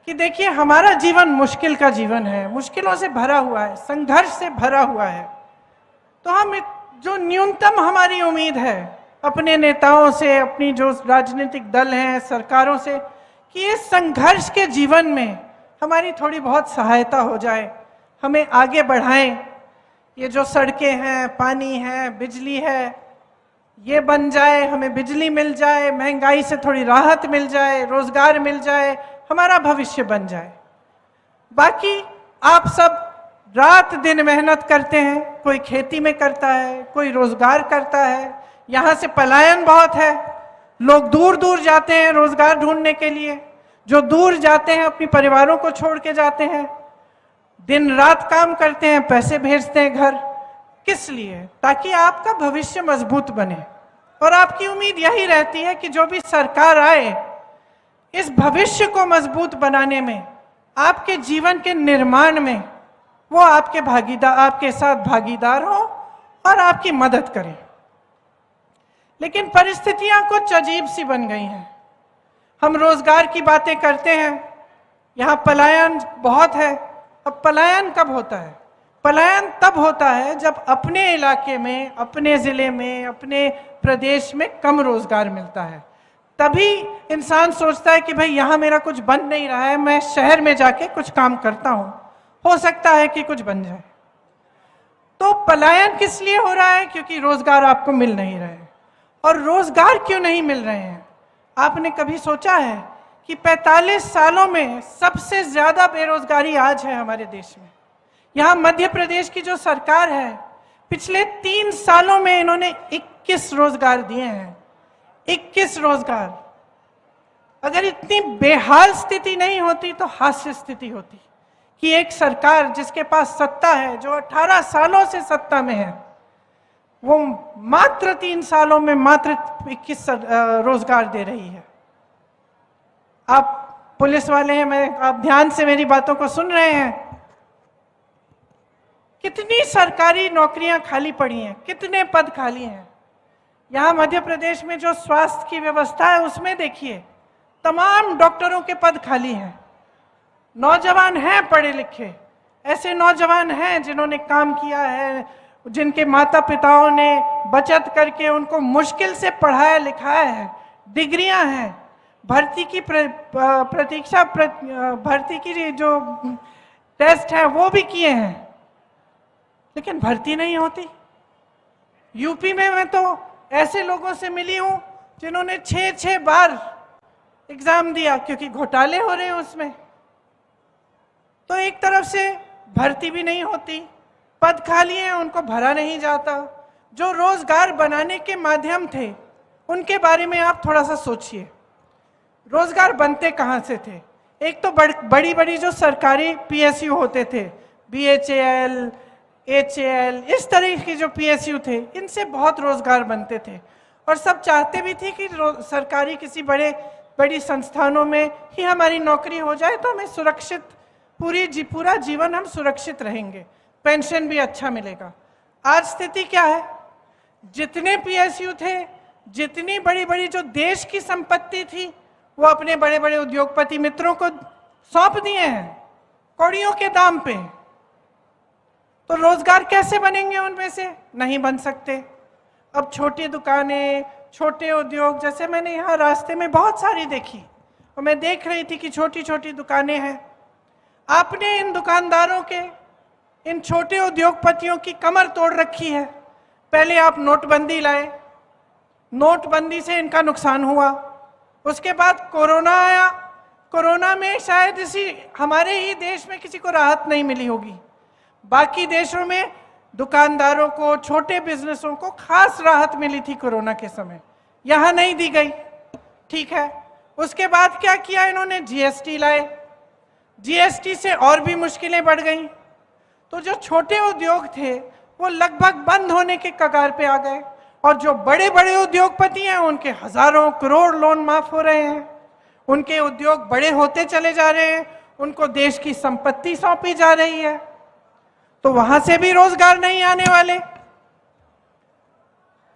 कि देखिए, हमारा जीवन मुश्किल का जीवन है, मुश्किलों से भरा हुआ है, संघर्ष से भरा हुआ है। तो हम जो न्यूनतम हमारी उम्मीद है अपने नेताओं से, अपनी जो राजनीतिक दल हैं, सरकारों से, कि इस संघर्ष के जीवन में हमारी थोड़ी बहुत सहायता हो जाए, हमें आगे बढ़ाएं। ये जो सड़कें हैं, पानी है, बिजली है, ये बन जाए, हमें बिजली मिल जाए, महंगाई से थोड़ी राहत मिल जाए, रोजगार मिल जाए, हमारा भविष्य बन जाए। बाकी आप सब रात दिन मेहनत करते हैं, कोई खेती में करता है, कोई रोजगार करता है। यहाँ से पलायन बहुत है, लोग दूर दूर जाते हैं रोजगार ढूंढने के लिए। जो दूर जाते हैं अपने परिवारों को छोड़ के जाते हैं, दिन रात काम करते हैं, पैसे भेजते हैं घर। किस लिए? ताकि आपका भविष्य मजबूत बने। और आपकी उम्मीद यही रहती है कि जो भी सरकार आए, इस भविष्य को मजबूत बनाने में, आपके जीवन के निर्माण में वो आपके साथ भागीदार हो और आपकी मदद करे। लेकिन परिस्थितियां कुछ अजीब सी बन गई हैं। हम रोजगार की बातें करते हैं, यहाँ पलायन बहुत है। अब पलायन कब होता है? पलायन तब होता है जब अपने इलाके में, अपने जिले में, अपने प्रदेश में कम रोजगार मिलता है। तभी इंसान सोचता है कि भाई यहाँ मेरा कुछ बन नहीं रहा है, मैं शहर में जाके कुछ काम करता हूँ, हो सकता है कि कुछ बन जाए। तो पलायन किस लिए हो रहा है? क्योंकि रोजगार आपको मिल नहीं रहे। और रोजगार क्यों नहीं मिल रहे हैं? आपने कभी सोचा है कि 45 सालों में सबसे ज्यादा बेरोजगारी आज है हमारे देश में। यहाँ मध्य प्रदेश की जो सरकार है, पिछले 3 सालों में इन्होंने 21 रोजगार दिए हैं। 21 रोजगार। अगर इतनी बेहाल स्थिति नहीं होती तो हास्य स्थिति होती कि एक सरकार जिसके पास सत्ता है, जो 18 सालों से सत्ता में है, वो मात्र 3 सालों में मात्र 21 रोजगार दे रही है। आप पुलिस वाले हैं, आप ध्यान से मेरी बातों को सुन रहे हैं। कितनी सरकारी नौकरियां खाली पड़ी हैं, कितने पद खाली हैं। यहाँ मध्य प्रदेश में जो स्वास्थ्य की व्यवस्था है उसमें देखिए, तमाम डॉक्टरों के पद खाली हैं। नौजवान हैं पढ़े लिखे, ऐसे नौजवान हैं जिन्होंने काम किया है, जिनके माता पिताओं ने बचत करके उनको मुश्किल से पढ़ाया लिखाया है, डिग्रियां हैं, भर्ती की भर्ती की जो टेस्ट है वो भी किए हैं। लेकिन भर्ती नहीं होती। यूपी में मैं तो ऐसे लोगों से मिली हूं जिन्होंने 6 बार एग्जाम दिया क्योंकि घोटाले हो रहे हैं उसमें। तो एक तरफ से भर्ती भी नहीं होती, पद खाली हैं, उनको भरा नहीं जाता। जो रोजगार बनाने के माध्यम थे उनके बारे में आप थोड़ा सा सोचिए। रोजगार बनते कहाँ से थे? एक तो बड़ी बड़ी जो सरकारी पीएसयू होते थे, बीएचएएल, एचएएल, इस तरह के जो पीएसयू थे, इनसे बहुत रोजगार बनते थे और सब चाहते भी थे कि सरकारी किसी बड़ी संस्थानों में ही हमारी नौकरी हो जाए तो हमें सुरक्षित पूरा जीवन हम सुरक्षित रहेंगे, पेंशन भी अच्छा मिलेगा। आज स्थिति क्या है? जितने पीएसयू थे, जितनी बड़ी बड़ी जो देश की संपत्ति थी, वो अपने बड़े बड़े उद्योगपति मित्रों को सौंप दिए हैं कौड़ियों के दाम पे। तो रोजगार कैसे बनेंगे उनमें से? नहीं बन सकते। अब छोटी दुकानें, छोटे उद्योग, जैसे मैंने यहाँ रास्ते में बहुत सारी देखी और मैं देख रही थी कि छोटी छोटी दुकानें हैं। आपने इन दुकानदारों के, इन छोटे उद्योगपतियों की कमर तोड़ रखी है। पहले आप नोटबंदी लाए, नोटबंदी से इनका नुकसान हुआ। उसके बाद कोरोना आया, कोरोना में शायद इसी हमारे ही देश में किसी को राहत नहीं मिली होगी। बाकी देशों में दुकानदारों को, छोटे बिजनेसों को खास राहत मिली थी कोरोना के समय, यहाँ नहीं दी गई। ठीक है, उसके बाद क्या किया इन्होंने? जीएसटी लाए। जीएसटी से और भी मुश्किलें बढ़ गई। तो जो छोटे उद्योग थे वो लगभग बंद होने के कगार पे आ गए और जो बड़े बड़े उद्योगपति हैं उनके हजारों करोड़ लोन माफ हो रहे हैं। उनके उद्योग बड़े होते चले जा रहे हैं, उनको देश की संपत्ति सौंपी जा रही है, तो वहां से भी रोजगार नहीं आने वाले।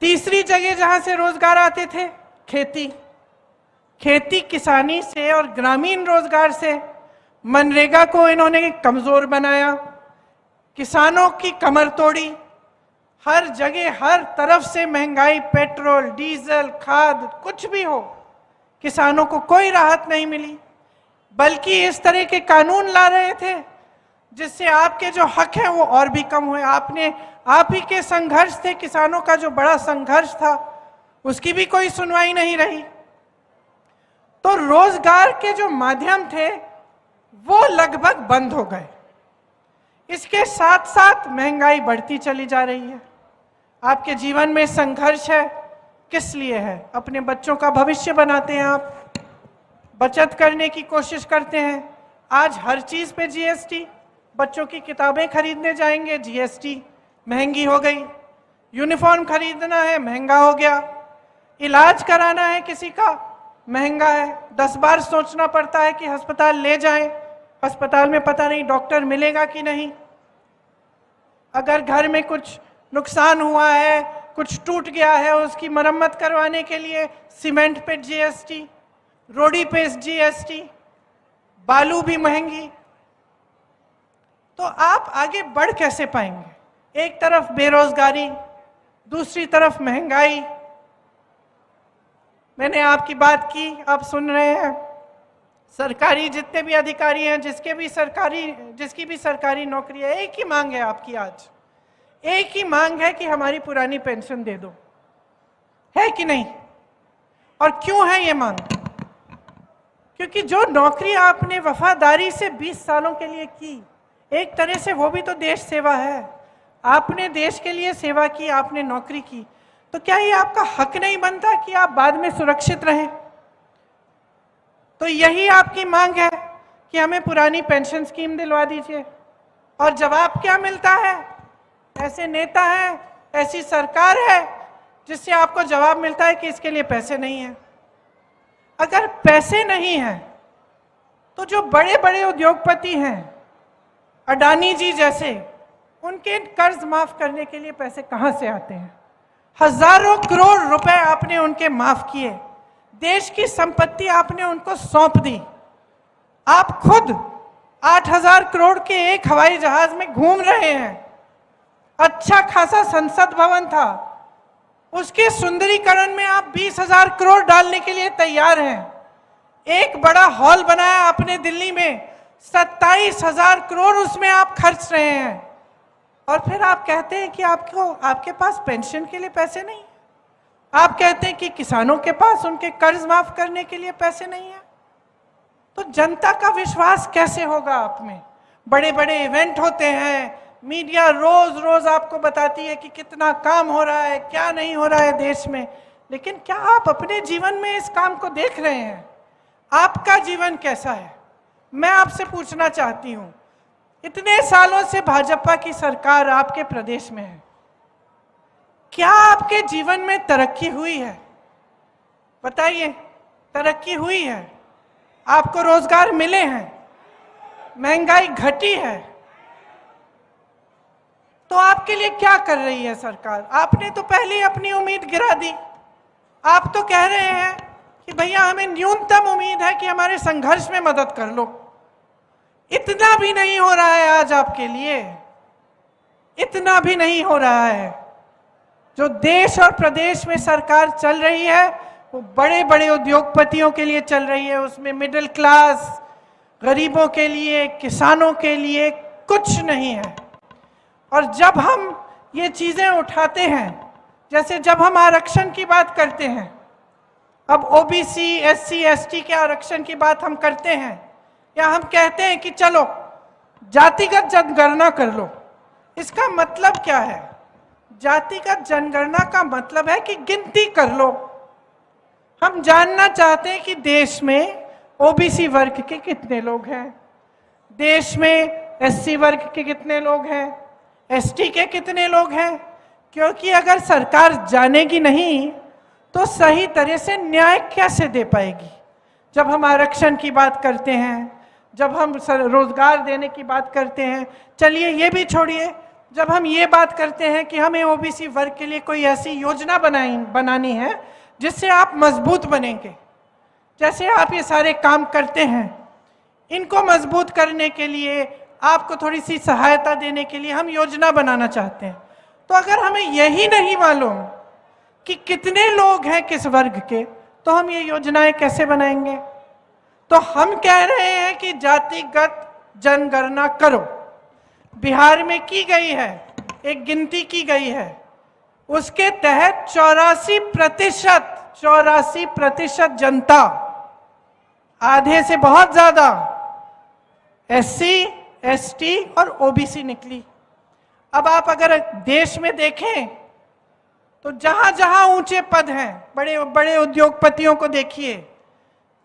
तीसरी जगह जहां से रोजगार आते थे, खेती। खेती किसानी से और ग्रामीण रोजगार से मनरेगा को इन्होंने कमजोर बनाया, किसानों की कमर तोड़ी। हर जगह हर तरफ से महंगाई, पेट्रोल, डीजल, खाद, कुछ भी हो, किसानों को कोई राहत नहीं मिली, बल्कि इस तरह के कानून ला रहे थे जिससे आपके जो हक हैं वो और भी कम हुए। आप ही के संघर्ष थे, किसानों का जो बड़ा संघर्ष था उसकी भी कोई सुनवाई नहीं रही। तो रोजगार के जो माध्यम थे वो लगभग बंद हो गए। इसके साथ साथ महंगाई बढ़ती चली जा रही है। आपके जीवन में संघर्ष है, किस लिए है? अपने बच्चों का भविष्य बनाते हैं आप, बचत करने की कोशिश करते हैं। आज हर चीज पे जीएसटी, बच्चों की किताबें खरीदने जाएंगे, जीएसटी महंगी हो गई। यूनिफॉर्म खरीदना है, महंगा हो गया। इलाज कराना है किसी का, महंगा है। 10 बार सोचना पड़ता है कि अस्पताल ले जाएं, अस्पताल में पता नहीं डॉक्टर मिलेगा कि नहीं। अगर घर में कुछ नुकसान हुआ है, कुछ टूट गया है, उसकी मरम्मत करवाने के लिए सीमेंट पे जीएसटी, रोड़ी पे जीएसटी, बालू भी महंगी। तो आप आगे बढ़ कैसे पाएंगे? एक तरफ बेरोजगारी, दूसरी तरफ महंगाई। मैंने आपकी बात की, आप सुन रहे हैं। सरकारी जितने भी अधिकारी हैं, जिसकी भी सरकारी नौकरी है, एक ही मांग है आपकी आज, एक ही मांग है कि हमारी पुरानी पेंशन दे दो, है कि नहीं? और क्यों है ये मांग? क्योंकि जो नौकरी आपने वफादारी से 20 सालों के लिए की, एक तरह से वो भी तो देश सेवा है। आपने देश के लिए सेवा की, आपने नौकरी की, तो क्या ये आपका हक नहीं बनता कि आप बाद में सुरक्षित रहें? तो यही आपकी मांग है कि हमें पुरानी पेंशन स्कीम दिलवा दीजिए। और जवाब क्या मिलता है? ऐसे नेता हैं, ऐसी सरकार है जिससे आपको जवाब मिलता है कि इसके लिए पैसे नहीं हैं। अगर पैसे नहीं हैं तो जो बड़े बड़े उद्योगपति हैं, अडानी जी जैसे, उनके कर्ज माफ करने के लिए पैसे कहां से आते हैं? हजारों करोड़ रुपए आपने उनके माफ किए, देश की संपत्ति आपने उनको सौंप दी। आप खुद 8,000 करोड़ के एक हवाई जहाज में घूम रहे हैं। अच्छा खासा संसद भवन था, उसके सुंदरीकरण में आप 20,000 करोड़ डालने के लिए तैयार हैं। एक बड़ा हॉल बनाया आपने दिल्ली में, 27,000 करोड़ उसमें आप खर्च रहे हैं। और फिर आप कहते हैं कि आपके पास पेंशन के लिए पैसे नहीं है। आप कहते हैं कि किसानों के पास उनके कर्ज माफ करने के लिए पैसे नहीं है। तो जनता का विश्वास कैसे होगा आप में? बड़े बड़े इवेंट होते हैं, मीडिया रोज रोज आपको बताती है कि कितना काम हो रहा है, क्या नहीं हो रहा है देश में, लेकिन क्या आप अपने जीवन में इस काम को देख रहे हैं? आपका जीवन कैसा है? मैं आपसे पूछना चाहती हूं, इतने सालों से भाजपा की सरकार आपके प्रदेश में है, क्या आपके जीवन में तरक्की हुई है? बताइए, तरक्की हुई है? आपको रोजगार मिले हैं? महंगाई घटी है? तो आपके लिए क्या कर रही है सरकार? आपने तो पहले ही अपनी उम्मीद गिरा दी। आप तो कह रहे हैं कि भैया हमें न्यूनतम उम्मीद है कि हमारे संघर्ष में मदद कर लो। इतना भी नहीं हो रहा है आज आपके लिए, इतना भी नहीं हो रहा है। जो देश और प्रदेश में सरकार चल रही है वो बड़े बड़े उद्योगपतियों के लिए चल रही है, उसमें मिडिल क्लास, गरीबों के लिए, किसानों के लिए कुछ नहीं है। और जब हम ये चीजें उठाते हैं, जैसे जब हम आरक्षण की बात करते हैं, अब ओबीसी, एससी, एसटी के आरक्षण की बात हम करते हैं, या हम कहते हैं कि चलो जातिगत जनगणना कर लो, इसका मतलब क्या है? जातिगत जनगणना का मतलब है कि गिनती कर लो। हम जानना चाहते हैं कि देश में ओबीसी वर्ग के कितने लोग हैं, देश में एससी वर्ग के कितने लोग हैं, एसटी के कितने लोग हैं। क्योंकि अगर सरकार जानेगी नहीं तो सही तरह से न्याय कैसे दे पाएगी? जब हम आरक्षण की बात करते हैं, जब हम रोजगार देने की बात करते हैं, चलिए ये भी छोड़िए, जब हम ये बात करते हैं कि हमें ओबीसी वर्ग के लिए कोई ऐसी योजना बनानी है जिससे आप मजबूत बनेंगे, जैसे आप ये सारे काम करते हैं, इनको मजबूत करने के लिए, आपको थोड़ी सी सहायता देने के लिए हम योजना बनाना चाहते हैं। तो अगर हमें यही नहीं मालूम कि कितने लोग हैं किस वर्ग के, तो हम ये योजनाएं कैसे बनाएंगे? तो हम कह रहे हैं कि जातिगत जनगणना करो। बिहार में की गई है, एक गिनती की गई है, उसके तहत 84% जनता, आधे से बहुत ज्यादा एससी, एसटी और ओबीसी निकली। अब आप अगर देश में देखें तो जहां जहां ऊंचे पद हैं, बड़े बड़े उद्योगपतियों को देखिए,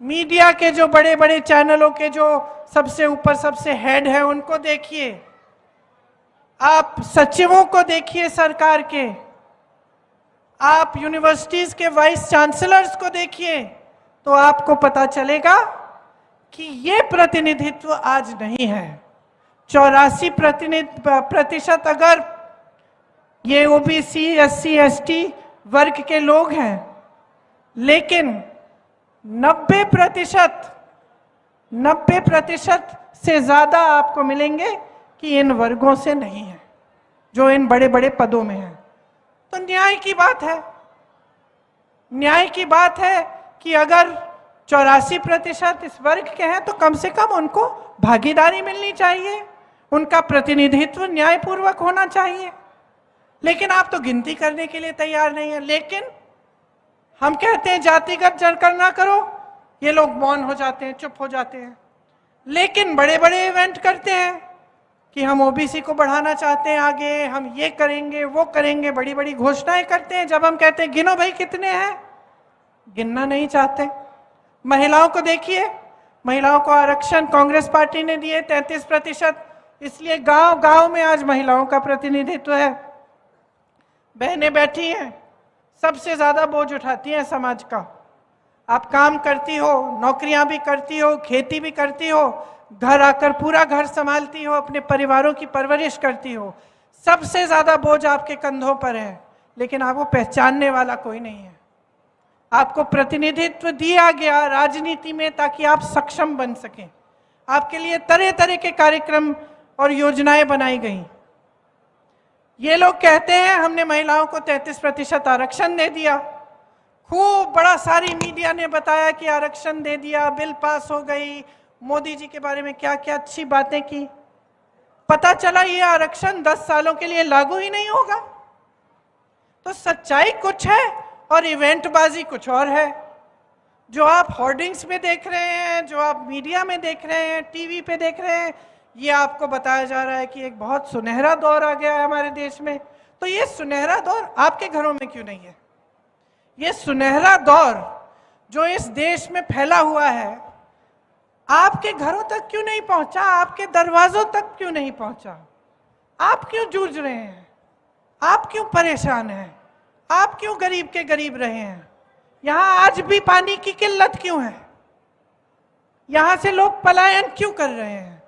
मीडिया के जो बड़े बड़े चैनलों के जो सबसे ऊपर सबसे हेड है उनको देखिए, आप सचिवों को देखिए सरकार के, आप यूनिवर्सिटीज के वाइस चांसलर्स को देखिए, तो आपको पता चलेगा कि ये प्रतिनिधित्व आज नहीं है। 84% अगर ये ओबीसी, एससी, एसटी वर्ग के लोग हैं, लेकिन 90% से ज्यादा आपको मिलेंगे कि इन वर्गों से नहीं है, जो इन बड़े बड़े पदों में हैं। तो न्याय की बात है, न्याय की बात है कि अगर 84% इस वर्ग के हैं तो कम से कम उनको भागीदारी मिलनी चाहिए, उनका प्रतिनिधित्व न्यायपूर्वक होना चाहिए। लेकिन आप तो गिनती करने के लिए तैयार नहीं है। लेकिन हम कहते हैं जातिगत जनगणना करो, ये लोग मौन हो जाते हैं, चुप हो जाते हैं। लेकिन बड़े बड़े इवेंट करते हैं कि हम ओबीसी को बढ़ाना चाहते हैं आगे, हम ये करेंगे वो करेंगे, बड़ी बड़ी घोषणाएं करते हैं। जब हम कहते हैं गिनो भाई कितने हैं, गिनना नहीं चाहते। महिलाओं को देखिए, महिलाओं को आरक्षण कांग्रेस पार्टी ने दिए 33%, इसलिए गांव गांव में आज महिलाओं का प्रतिनिधित्व है। बहनें बैठी हैं, सबसे ज्यादा बोझ उठाती हैं समाज का। आप काम करती हो, नौकरियां भी करती हो, खेती भी करती हो, घर आकर पूरा घर संभालती हो, अपने परिवारों की परवरिश करती हो, सबसे ज्यादा बोझ आपके कंधों पर है। लेकिन आपको पहचानने वाला कोई नहीं है। आपको प्रतिनिधित्व दिया गया राजनीति में ताकि आप सक्षम बन सकें। आपके लिए तरह तरह के कार्यक्रम और योजनाएं बनाई गई। ये लोग कहते हैं हमने महिलाओं को 33% आरक्षण दे दिया, खूब बड़ा सारी मीडिया ने बताया कि आरक्षण दे दिया, बिल पास हो गई, मोदी जी के बारे में क्या क्या अच्छी बातें की। पता चला ये आरक्षण 10 सालों के लिए लागू ही नहीं होगा। तो सच्चाई कुछ है और इवेंटबाजी कुछ और है। जो आप होर्डिंग्स में देख रहे हैं, जो आप मीडिया में देख रहे हैं, टीवी पे देख रहे हैं, ये आपको बताया जा रहा है कि एक बहुत सुनहरा दौर आ गया है हमारे देश में। तो ये सुनहरा दौर आपके घरों में क्यों नहीं है? ये सुनहरा दौर जो इस देश में फैला हुआ है आपके घरों तक क्यों नहीं पहुंचा? आपके दरवाजों तक क्यों नहीं पहुंचा? आप क्यों जूझ रहे हैं? आप क्यों परेशान हैं? आप क्यों गरीब के गरीब रहे हैं? यहां आज भी पानी की किल्लत क्यों है? यहां से लोग पलायन क्यों कर रहे हैं?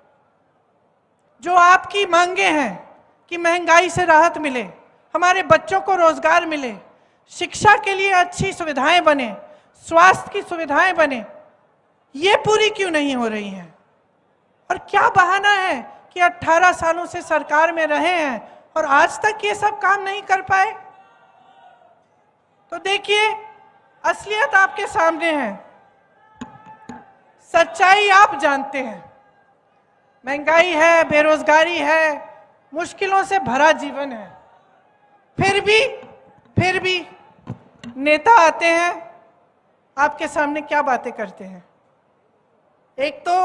जो आपकी मांगे हैं कि महंगाई से राहत मिले, हमारे बच्चों को रोजगार मिले, शिक्षा के लिए अच्छी सुविधाएं बने, स्वास्थ्य की सुविधाएं बने, ये पूरी क्यों नहीं हो रही हैं? और क्या बहाना है कि 18 सालों से सरकार में रहे हैं और आज तक ये सब काम नहीं कर पाए? तो देखिए, असलियत आपके सामने है, सच्चाई आप जानते हैं। महंगाई है, बेरोजगारी है, मुश्किलों से भरा जीवन है। फिर भी नेता आते हैं, आपके सामने क्या बातें करते हैं? एक तो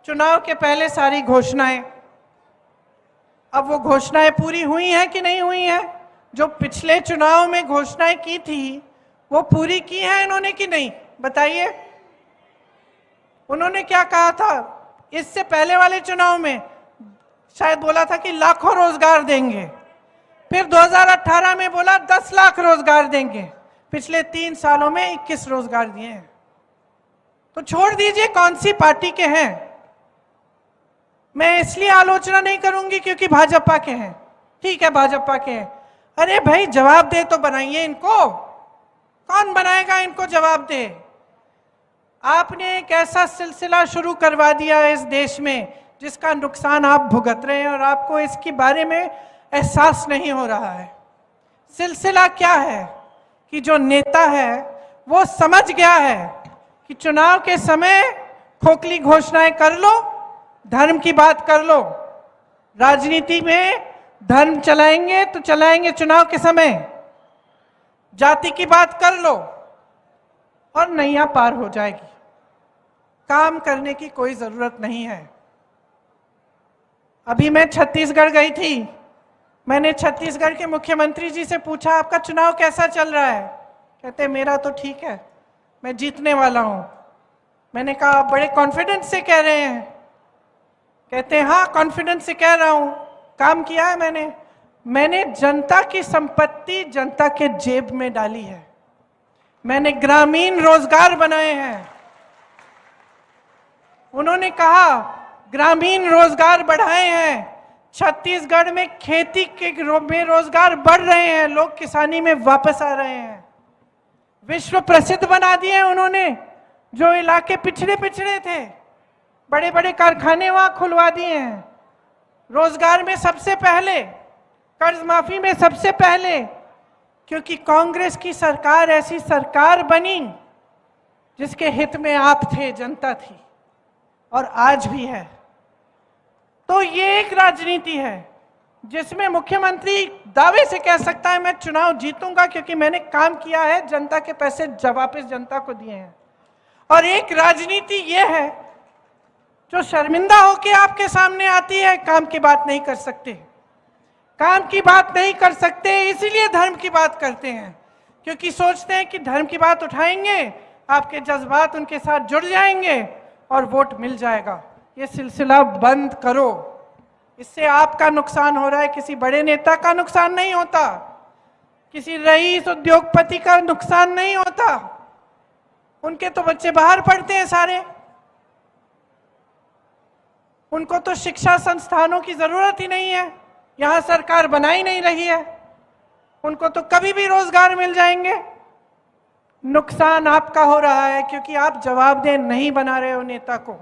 चुनाव के पहले सारी घोषणाएं। अब वो घोषणाएं पूरी हुई हैं कि नहीं हुई हैं? जो पिछले चुनाव में घोषणाएं की थी वो पूरी की हैं इन्होंने कि नहीं? बताइए। उन्होंने क्या कहा था? इससे पहले वाले चुनाव में शायद बोला था कि लाखों रोजगार देंगे, फिर 2018 में बोला 10 लाख रोजगार देंगे। पिछले 3 सालों में 21 रोजगार दिए हैं। तो छोड़ दीजिए कौन सी पार्टी के हैं, मैं इसलिए आलोचना नहीं करूंगी क्योंकि भाजपा के हैं। ठीक है, भाजपा के हैं। अरे भाई, जवाब दे तो बनाइए इनको। कौन बनाएगा इनको जवाब दे? आपने एक ऐसा सिलसिला शुरू करवा दिया इस देश में जिसका नुकसान आप भुगत रहे हैं और आपको इसके बारे में एहसास नहीं हो रहा है। सिलसिला क्या है कि जो नेता है वो समझ गया है कि चुनाव के समय खोखली घोषणाएं कर लो, धर्म की बात कर लो। राजनीति में धर्म चलाएंगे तो चलाएंगे चुनाव के समय, जाति की बात कर लो और नैया पार हो जाएगी। काम करने की कोई जरूरत नहीं है। अभी मैं छत्तीसगढ़ गई थी, मैंने छत्तीसगढ़ के मुख्यमंत्री जी से पूछा आपका चुनाव कैसा चल रहा है? कहते मेरा तो ठीक है, मैं जीतने वाला हूं। मैंने कहा आप बड़े कॉन्फिडेंस से कह रहे हैं? कहते हैं हाँ, कॉन्फिडेंस से कह रहा हूं। काम किया है मैंने जनता की संपत्ति जनता के जेब में डाली है। मैंने ग्रामीण रोजगार बनाए हैं। उन्होंने कहा ग्रामीण रोजगार बढ़ाए हैं। छत्तीसगढ़ में खेती के में रोजगार बढ़ रहे हैं, लोग किसानी में वापस आ रहे हैं। विश्व प्रसिद्ध बना दिए उन्होंने। जो इलाके पिछड़े थे, बड़े बड़े कारखाने वहां खुलवा दिए हैं। रोजगार में सबसे पहले, कर्ज माफी में सबसे पहले, क्योंकि कांग्रेस की सरकार ऐसी सरकार बनी जिसके हित में आप थे, जनता थी और आज भी है। तो ये एक राजनीति है जिसमें मुख्यमंत्री दावे से कह सकता है मैं चुनाव जीतूंगा क्योंकि मैंने काम किया है, जनता के पैसे वापस जनता को दिए हैं। और एक राजनीति ये है जो शर्मिंदा होकर आपके सामने आती है, काम की बात नहीं कर सकते। काम की बात नहीं कर सकते इसीलिए धर्म की बात करते हैं, क्योंकि सोचते हैं कि धर्म की बात उठाएंगे, आपके जज्बात उनके साथ जुड़ जाएंगे और वोट मिल जाएगा। ये सिलसिला बंद करो, इससे आपका नुकसान हो रहा है, किसी बड़े नेता का नुकसान नहीं होता, किसी रईस उद्योगपति का नुकसान नहीं होता। उनके तो बच्चे बाहर पढ़ते हैं सारे, उनको तो शिक्षा संस्थानों की जरूरत ही नहीं है, यहां सरकार बना ही नहीं रही है, उनको तो कभी भी रोजगार मिल जाएंगे। नुकसान आपका हो रहा है क्योंकि आप जवाबदेह नहीं बना रहे हो नेता को।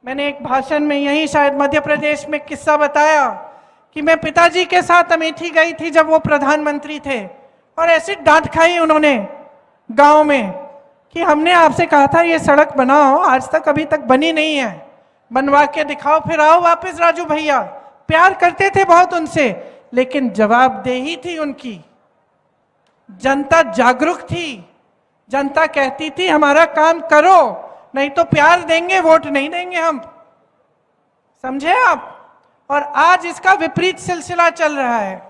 मैंने एक भाषण में यही शायद मध्य प्रदेश में किस्सा बताया कि मैं पिताजी के साथ अमेठी गई थी जब वो प्रधानमंत्री थे, और ऐसी डांट खाई उन्होंने गांव में कि हमने आपसे कहा था ये सड़क बनाओ, आज तक अभी तक बनी नहीं है। बनवा के दिखाओ, फिर आओ वापस राजू भैया। प्यार करते थे बहुत उनसे, लेकिन जवाबदेही थी उनकी। जनता जागरूक थी, जनता कहती थी हमारा काम करो, नहीं तो प्यार देंगे, वोट नहीं देंगे हम। समझे आप? और आज इसका विपरीत सिलसिला चल रहा है।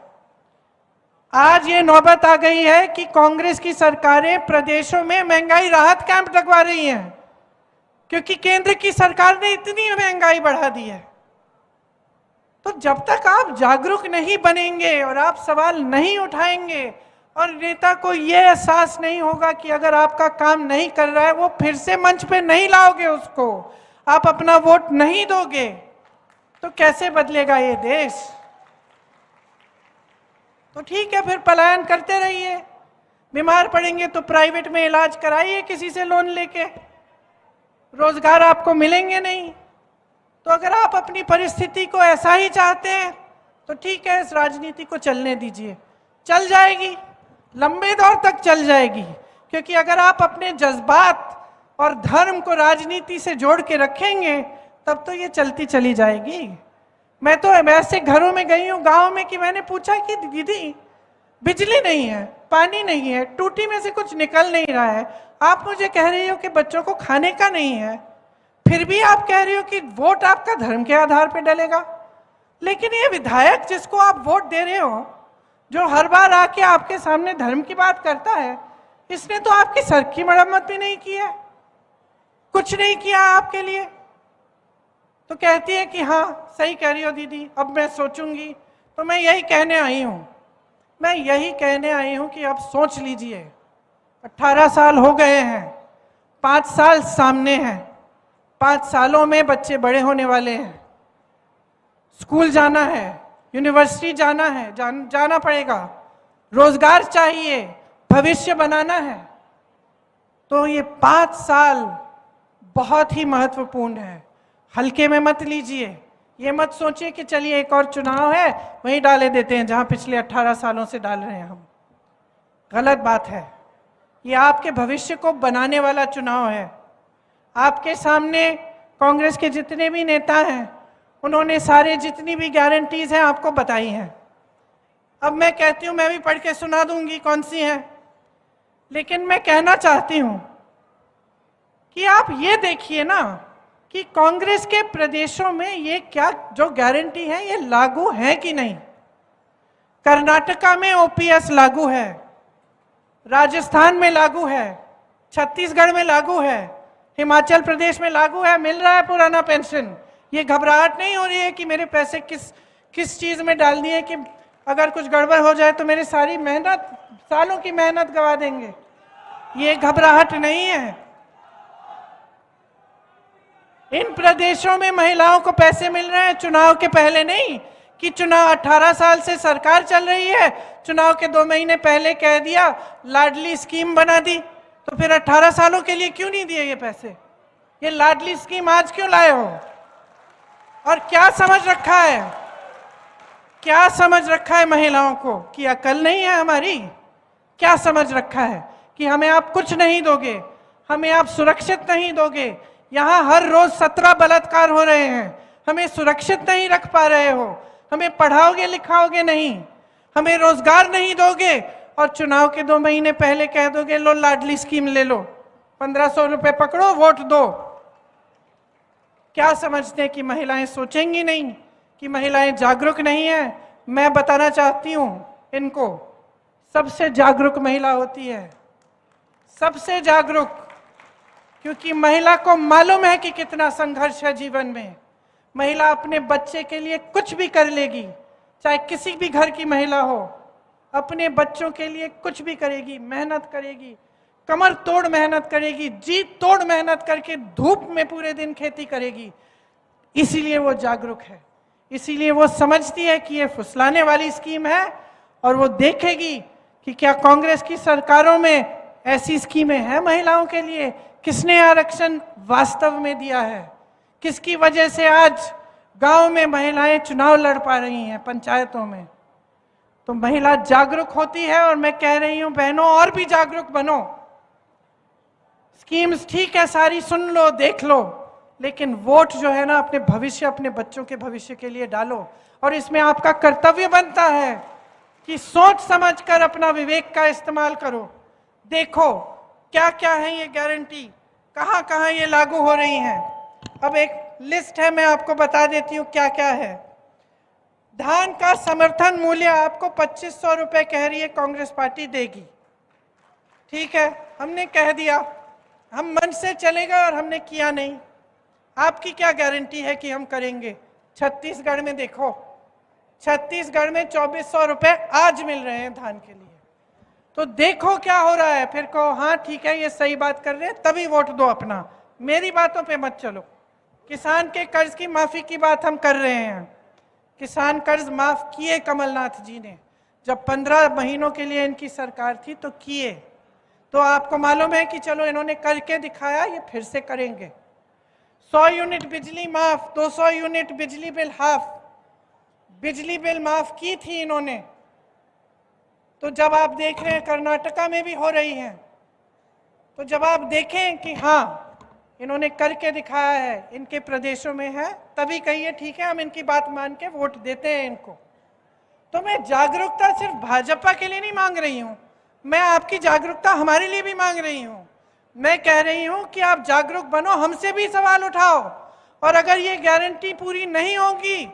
आज ये नौबत आ गई है कि कांग्रेस की सरकारें प्रदेशों में महंगाई राहत कैंप लगवा रही हैं, क्योंकि केंद्र की सरकार ने इतनी महंगाई बढ़ा दी है। तो जब तक आप जागरूक नहीं बनेंगे और आप सवाल नहीं उठाएंगे और नेता को यह एहसास नहीं होगा कि अगर आपका काम नहीं कर रहा है, वो फिर से मंच पे नहीं लाओगे उसको, आप अपना वोट नहीं दोगे, तो कैसे बदलेगा ये देश? तो ठीक है, फिर पलायन करते रहिए। बीमार पड़ेंगे तो प्राइवेट में इलाज कराइए किसी से लोन लेके, रोजगार आपको मिलेंगे नहीं। तो अगर आप अपनी परिस्थिति को ऐसा ही चाहते हैं तो ठीक है, इस राजनीति को चलने दीजिए। चल जाएगी, लंबे दौर तक चल जाएगी, क्योंकि अगर आप अपने जज्बात और धर्म को राजनीति से जोड़ के रखेंगे तब तो ये चलती चली जाएगी। मैं तो ऐसे घरों में गई हूँ गांव में कि मैंने पूछा कि दीदी बिजली नहीं है, पानी नहीं है, टूटी में से कुछ निकल नहीं रहा है, आप मुझे कह रही हो कि बच्चों को खाने का नहीं है, फिर भी आप कह रही हो कि वोट आपका धर्म के आधार पर डलेगा। लेकिन ये विधायक जिसको आप वोट दे रहे हो, जो हर बार आके आपके सामने धर्म की बात करता है, इसने तो आपकी सड़क की मरम्मत भी नहीं की है, कुछ नहीं किया आपके लिए। तो कहती है कि हाँ सही कह रही हो दीदी, अब मैं सोचूंगी। तो मैं यही कहने आई हूं कि अब सोच लीजिए। 18 साल हो गए हैं, 5 साल सामने हैं, 5 सालों में बच्चे बड़े होने वाले हैं, स्कूल जाना है, यूनिवर्सिटी जाना है, जाना पड़ेगा, रोजगार चाहिए, भविष्य बनाना है। तो ये 5 साल बहुत ही महत्वपूर्ण है, हल्के में मत लीजिए। ये मत सोचिए कि चलिए एक और चुनाव है वहीं डाले देते हैं जहां पिछले 18 सालों से डाल रहे हैं हम। गलत बात है। ये आपके भविष्य को बनाने वाला चुनाव है। आपके सामने कांग्रेस के जितने भी नेता हैं, उन्होंने सारे जितनी भी गारंटीज हैं आपको बताई हैं। अब मैं कहती हूं, मैं भी पढ़ के सुना दूंगी कौन सी हैं, लेकिन मैं कहना चाहती हूं कि आप ये देखिए ना कि कांग्रेस के प्रदेशों में ये क्या जो गारंटी है ये लागू है कि नहीं। कर्नाटका में ओपीएस लागू है, राजस्थान में लागू है, छत्तीसगढ़ में लागू है, हिमाचल प्रदेश में लागू है, मिल रहा है पुराना पेंशन। ये घबराहट नहीं हो रही है कि मेरे पैसे किस चीज में डाल दिए कि अगर कुछ गड़बड़ हो जाए तो मेरी सारी मेहनत, सालों की मेहनत गवा देंगे। ये घबराहट नहीं है। इन प्रदेशों में महिलाओं को पैसे मिल रहे हैं, चुनाव के पहले नहीं कि चुनाव 18 साल से सरकार चल रही है, चुनाव के 2 महीने पहले कह दिया लाडली स्कीम बना दी, तो फिर 18 सालों के लिए क्यों नहीं दिए ये पैसे? ये लाडली स्कीम आज क्यों लाए हो? और क्या समझ रखा है, क्या समझ रखा है महिलाओं को कि अकल नहीं है हमारी? क्या समझ रखा है कि हमें आप कुछ नहीं दोगे, हमें आप सुरक्षित नहीं दोगे? यहाँ हर रोज 17 बलात्कार हो रहे हैं, हमें सुरक्षित नहीं रख पा रहे हो, हमें पढ़ाओगे लिखाओगे नहीं, हमें रोजगार नहीं दोगे, और चुनाव के 2 महीने पहले कह दोगे लो लाडली स्कीम ले लो, 1500 रुपए पकड़ो, वोट दो। क्या समझते हैं कि महिलाएं सोचेंगी नहीं, कि महिलाएं जागरूक नहीं है? मैं बताना चाहती हूं इनको, सबसे जागरूक महिला होती है, सबसे जागरूक, क्योंकि महिला को मालूम है कि कितना संघर्ष है जीवन में। महिला अपने बच्चे के लिए कुछ भी कर लेगी, चाहे किसी भी घर की महिला हो, अपने बच्चों के लिए कुछ भी करेगी, मेहनत करेगी, कमर तोड़ मेहनत करेगी, जी तोड़ मेहनत करके धूप में पूरे दिन खेती करेगी। इसीलिए वो जागरूक है, इसीलिए वो समझती है कि ये फुसलाने वाली स्कीम है, और वो देखेगी कि क्या कांग्रेस की सरकारों में ऐसी स्कीमें हैं महिलाओं के लिए, किसने आरक्षण वास्तव में दिया है, किसकी वजह से आज गांव में महिलाएं चुनाव लड़ पा रही हैं, पंचायतों में। तो महिला जागरूक होती है, और मैं कह रही हूं बहनों और भी जागरूक बनो। स्कीम्स ठीक है, सारी सुन लो, देख लो, लेकिन वोट जो है ना अपने भविष्य, अपने बच्चों के भविष्य के लिए डालो। और इसमें आपका कर्तव्य बनता है कि सोच समझकर अपना विवेक का इस्तेमाल करो। देखो क्या क्या है ये गारंटी, कहाँ कहाँ ये लागू हो रही हैं। अब एक लिस्ट है, मैं आपको बता देती हूँ क्या क्या है। धान का समर्थन मूल्य आपको 2500 रुपए कह रही है कांग्रेस पार्टी देगी। ठीक है, हमने कह दिया, हम मन से चलेगा और हमने किया नहीं। आपकी क्या गारंटी है कि हम करेंगे? छत्तीसगढ़ में देखो, छत्तीसगढ़ में 2400 रुपए आज मिल रहे हैं धान के लिए। तो देखो क्या हो रहा है, फिर कहो हाँ ठीक है ये सही बात कर रहे हैं, तभी वोट दो अपना। मेरी बातों पे मत चलो। किसान के कर्ज की माफी की बात हम कर रहे हैं। किसान कर्ज माफ किए कमलनाथ जी ने, जब 15 महीनों के लिए इनकी सरकार थी तो किए। तो आपको मालूम है कि चलो इन्होंने करके दिखाया, ये फिर से करेंगे। 100 यूनिट बिजली माफ, 200 यूनिट बिजली बिल हाफ, बिजली बिल माफ की थी इन्होंने। तो जब आप देख रहे हैं कर्नाटका में भी हो रही है, तो जब आप देखें कि हाँ इन्होंने करके दिखाया है, इनके प्रदेशों में है, तभी कहिए ठीक है हम इनकी बात मान के वोट देते हैं इनको। तो मैं जागरूकता सिर्फ भाजपा के लिए नहीं मांग रही हूं, मैं आपकी जागरूकता हमारे लिए भी मांग रही हूं। मैं कह रही हूं कि आप जागरूक बनो, हमसे भी सवाल उठाओ, और अगर ये गारंटी पूरी नहीं होगी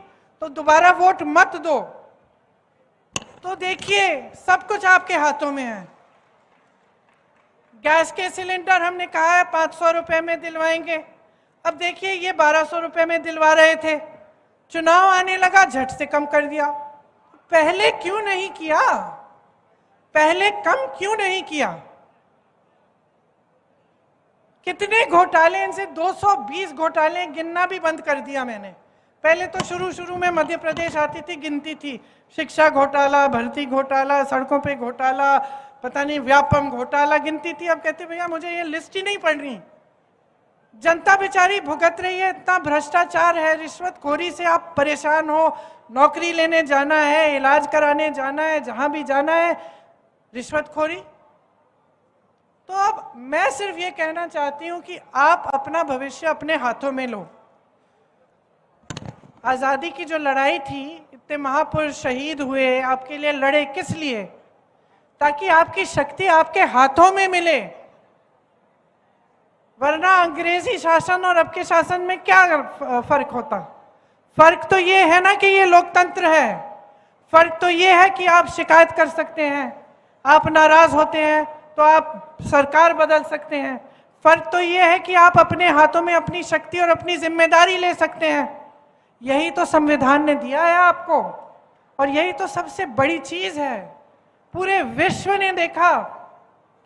तो दोबारा वोट मत दो। तो देखिए सब कुछ आपके हाथों में है। गैस के सिलेंडर हमने कहा है 500 रुपए में दिलवाएंगे, अब देखिए ये 1200 रुपए में दिलवा रहे थे, चुनाव आने लगा झट से कम कर दिया। पहले क्यों नहीं किया? पहले कम क्यों नहीं किया? कितने घोटाले, इनसे 220 घोटाले गिनना भी बंद कर दिया मैंने। पहले तो शुरू में मध्य प्रदेश आती थी, गिनती थी, शिक्षा घोटाला, भर्ती घोटाला, सड़कों पे घोटाला, पता नहीं व्यापम घोटाला गिनती थी। अब कहते भैया मुझे ये लिस्ट ही नहीं पढ़नी। जनता बेचारी भुगत रही है, इतना भ्रष्टाचार है, रिश्वतखोरी से आप परेशान हो, नौकरी लेने जाना है, इलाज कराने जाना है, जहां भी जाना है रिश्वतखोरी। तो अब मैं सिर्फ ये कहना चाहती हूं कि आप अपना भविष्य अपने हाथों में लो। आजादी की जो लड़ाई थी, इतने महापुरुष शहीद हुए, आपके लिए लड़े, किस लिए? ताकि आपकी शक्ति आपके हाथों में मिले। वरना अंग्रेजी शासन और अब के शासन में क्या फर्क होता? फर्क तो ये है ना कि ये लोकतंत्र है। फर्क तो ये है कि आप शिकायत कर सकते हैं, आप नाराज होते हैं तो आप सरकार बदल सकते हैं। फर्क तो ये है कि आप अपने हाथों में अपनी शक्ति और अपनी जिम्मेदारी ले सकते हैं। यही तो संविधान ने दिया है आपको, और यही तो सबसे बड़ी चीज है। पूरे विश्व ने देखा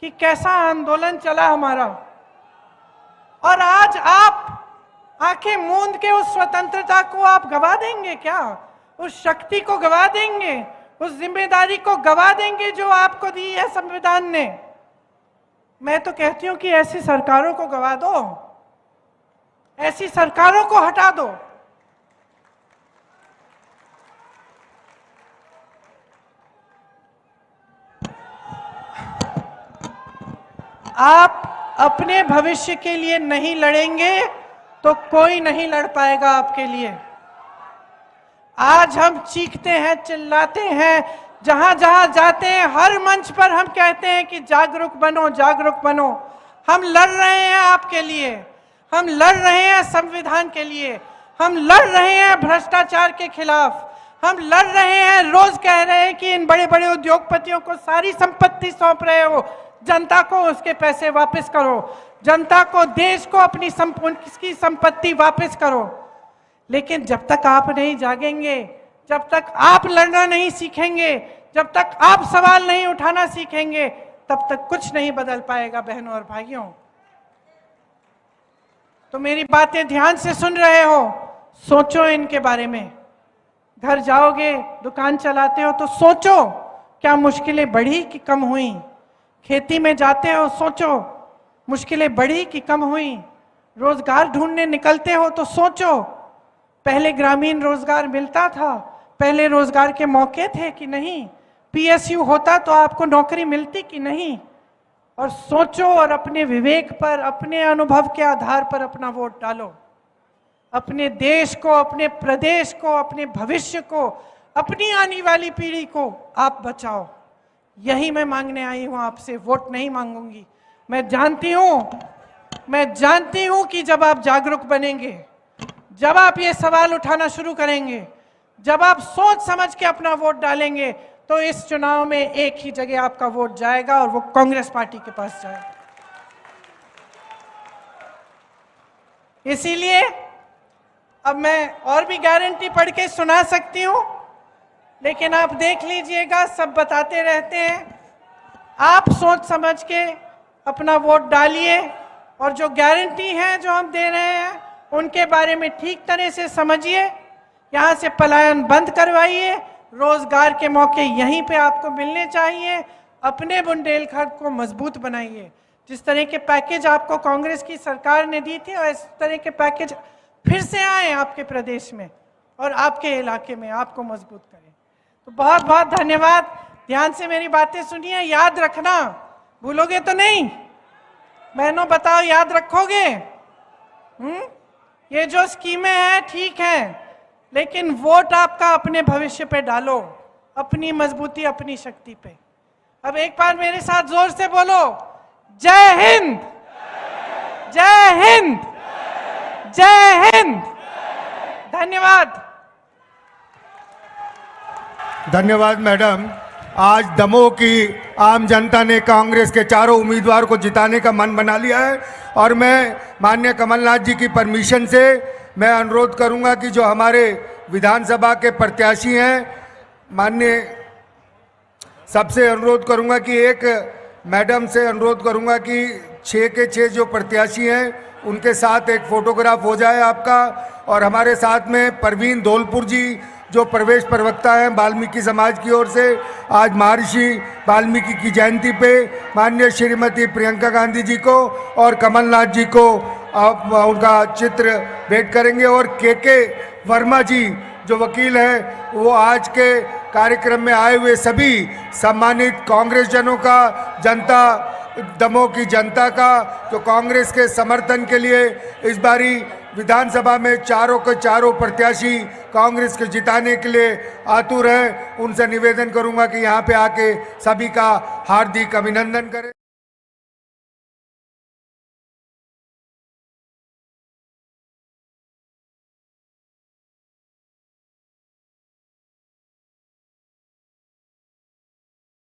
कि कैसा आंदोलन चला हमारा, और आज आप आंखें मूंद के उस स्वतंत्रता को आप गवा देंगे क्या? उस शक्ति को गवा देंगे, उस जिम्मेदारी को गवा देंगे जो आपको दी है संविधान ने। मैं तो कहती हूं कि ऐसी सरकारों को गवा दो, ऐसी सरकारों को हटा दो। आप अपने भविष्य के लिए नहीं लड़ेंगे तो कोई नहीं लड़ पाएगा आपके लिए। आज हम चीखते हैं, चिल्लाते हैं, जहां जहां जाते हैं हर मंच पर हम कहते हैं कि जागरूक बनो, जागरूक बनो। हम लड़ रहे हैं आपके लिए, हम लड़ रहे हैं संविधान के लिए, हम लड़ रहे हैं भ्रष्टाचार के खिलाफ, हम लड़ रहे हैं। रोज कह रहे हैं कि इन बड़े बड़े उद्योगपतियों को सारी संपत्ति सौंप रहे हो, जनता को उसके पैसे वापस करो, जनता को, देश को अपनी संपत्ति वापस करो। लेकिन जब तक आप नहीं जागेंगे, जब तक आप लड़ना नहीं सीखेंगे, जब तक आप सवाल नहीं उठाना सीखेंगे, तब तक कुछ नहीं बदल पाएगा बहनों और भाइयों। तो मेरी बातें ध्यान से सुन रहे हो, सोचो इनके बारे में। घर जाओगे, दुकान चलाते हो तो सोचो क्या मुश्किलें बढ़ी कि कम हुई। खेती में जाते हो, सोचो मुश्किलें बढ़ी कि कम हुई। रोजगार ढूंढने निकलते हो तो सोचो पहले ग्रामीण रोजगार मिलता था, पहले रोजगार के मौके थे कि नहीं, पीएसयू होता तो आपको नौकरी मिलती कि नहीं। और सोचो और अपने विवेक पर, अपने अनुभव के आधार पर अपना वोट डालो। अपने देश को, अपने प्रदेश को, अपने भविष्य को, अपनी आने वाली पीढ़ी को आप बचाओ। यही मैं मांगने आई हूं आपसे, वोट नहीं मांगूंगी। मैं जानती हूं कि जब आप जागरूक बनेंगे, जब आप ये सवाल उठाना शुरू करेंगे, जब आप सोच समझ के अपना वोट डालेंगे, तो इस चुनाव में एक ही जगह आपका वोट जाएगा और वो कांग्रेस पार्टी के पास जाएगा। इसीलिए अब मैं और भी गारंटी पढ़ के सुना सकती हूं, लेकिन आप देख लीजिएगा, सब बताते रहते हैं। आप सोच समझ के अपना वोट डालिए और जो गारंटी है जो हम दे रहे हैं उनके बारे में ठीक तरह से समझिए। यहाँ से पलायन बंद करवाइए, रोजगार के मौके यहीं पे आपको मिलने चाहिए। अपने बुंदेलखंड को मजबूत बनाइए। जिस तरह के पैकेज आपको कांग्रेस की सरकार ने दी थी, और इस तरह के पैकेज फिर से आए आपके प्रदेश में और आपके इलाके में, आपको मजबूत करें। तो बहुत बहुत धन्यवाद। ध्यान से मेरी बातें सुनिए, याद रखना, भूलोगे तो नहीं। बहनों बताओ, याद रखोगे? ये जो स्कीमें हैं ठीक है, लेकिन वोट आपका अपने भविष्य पे डालो, अपनी मजबूती, अपनी शक्ति पे। अब एक बार मेरे साथ जोर से बोलो, जय हिंद, जय हिंद, जय हिंद। धन्यवाद। धन्यवाद मैडम। आज दमोह की आम जनता ने कांग्रेस के चारों उम्मीदवार को जिताने का मन बना लिया है, और मैं माननीय कमलनाथ जी की परमिशन से मैं अनुरोध करूंगा कि जो हमारे विधानसभा के प्रत्याशी हैं, माननीय सबसे अनुरोध करूंगा कि एक मैडम से अनुरोध करूंगा कि 6 के 6 जो प्रत्याशी हैं उनके साथ एक फोटोग्राफ हो जाए आपका। और हमारे साथ में परवीन धौलपुर जी जो प्रवेश प्रवक्ता हैं वाल्मीकि समाज की ओर से, आज महर्षि वाल्मीकि की जयंती पे माननीय श्रीमती प्रियंका गांधी जी को और कमलनाथ जी को आप उनका चित्र भेंट करेंगे। और के वर्मा जी जो वकील हैं, वो आज के कार्यक्रम में आए हुए सभी सम्मानित कांग्रेस जनों का, जनता, दमोह की जनता का, जो कांग्रेस के समर्थन के लिए इस बारी विधानसभा में चारों के चारों प्रत्याशी कांग्रेस के जिताने के लिए आतुर हैं, उनसे निवेदन करूंगा कि यहाँ पे आके सभी का हार्दिक अभिनंदन करें।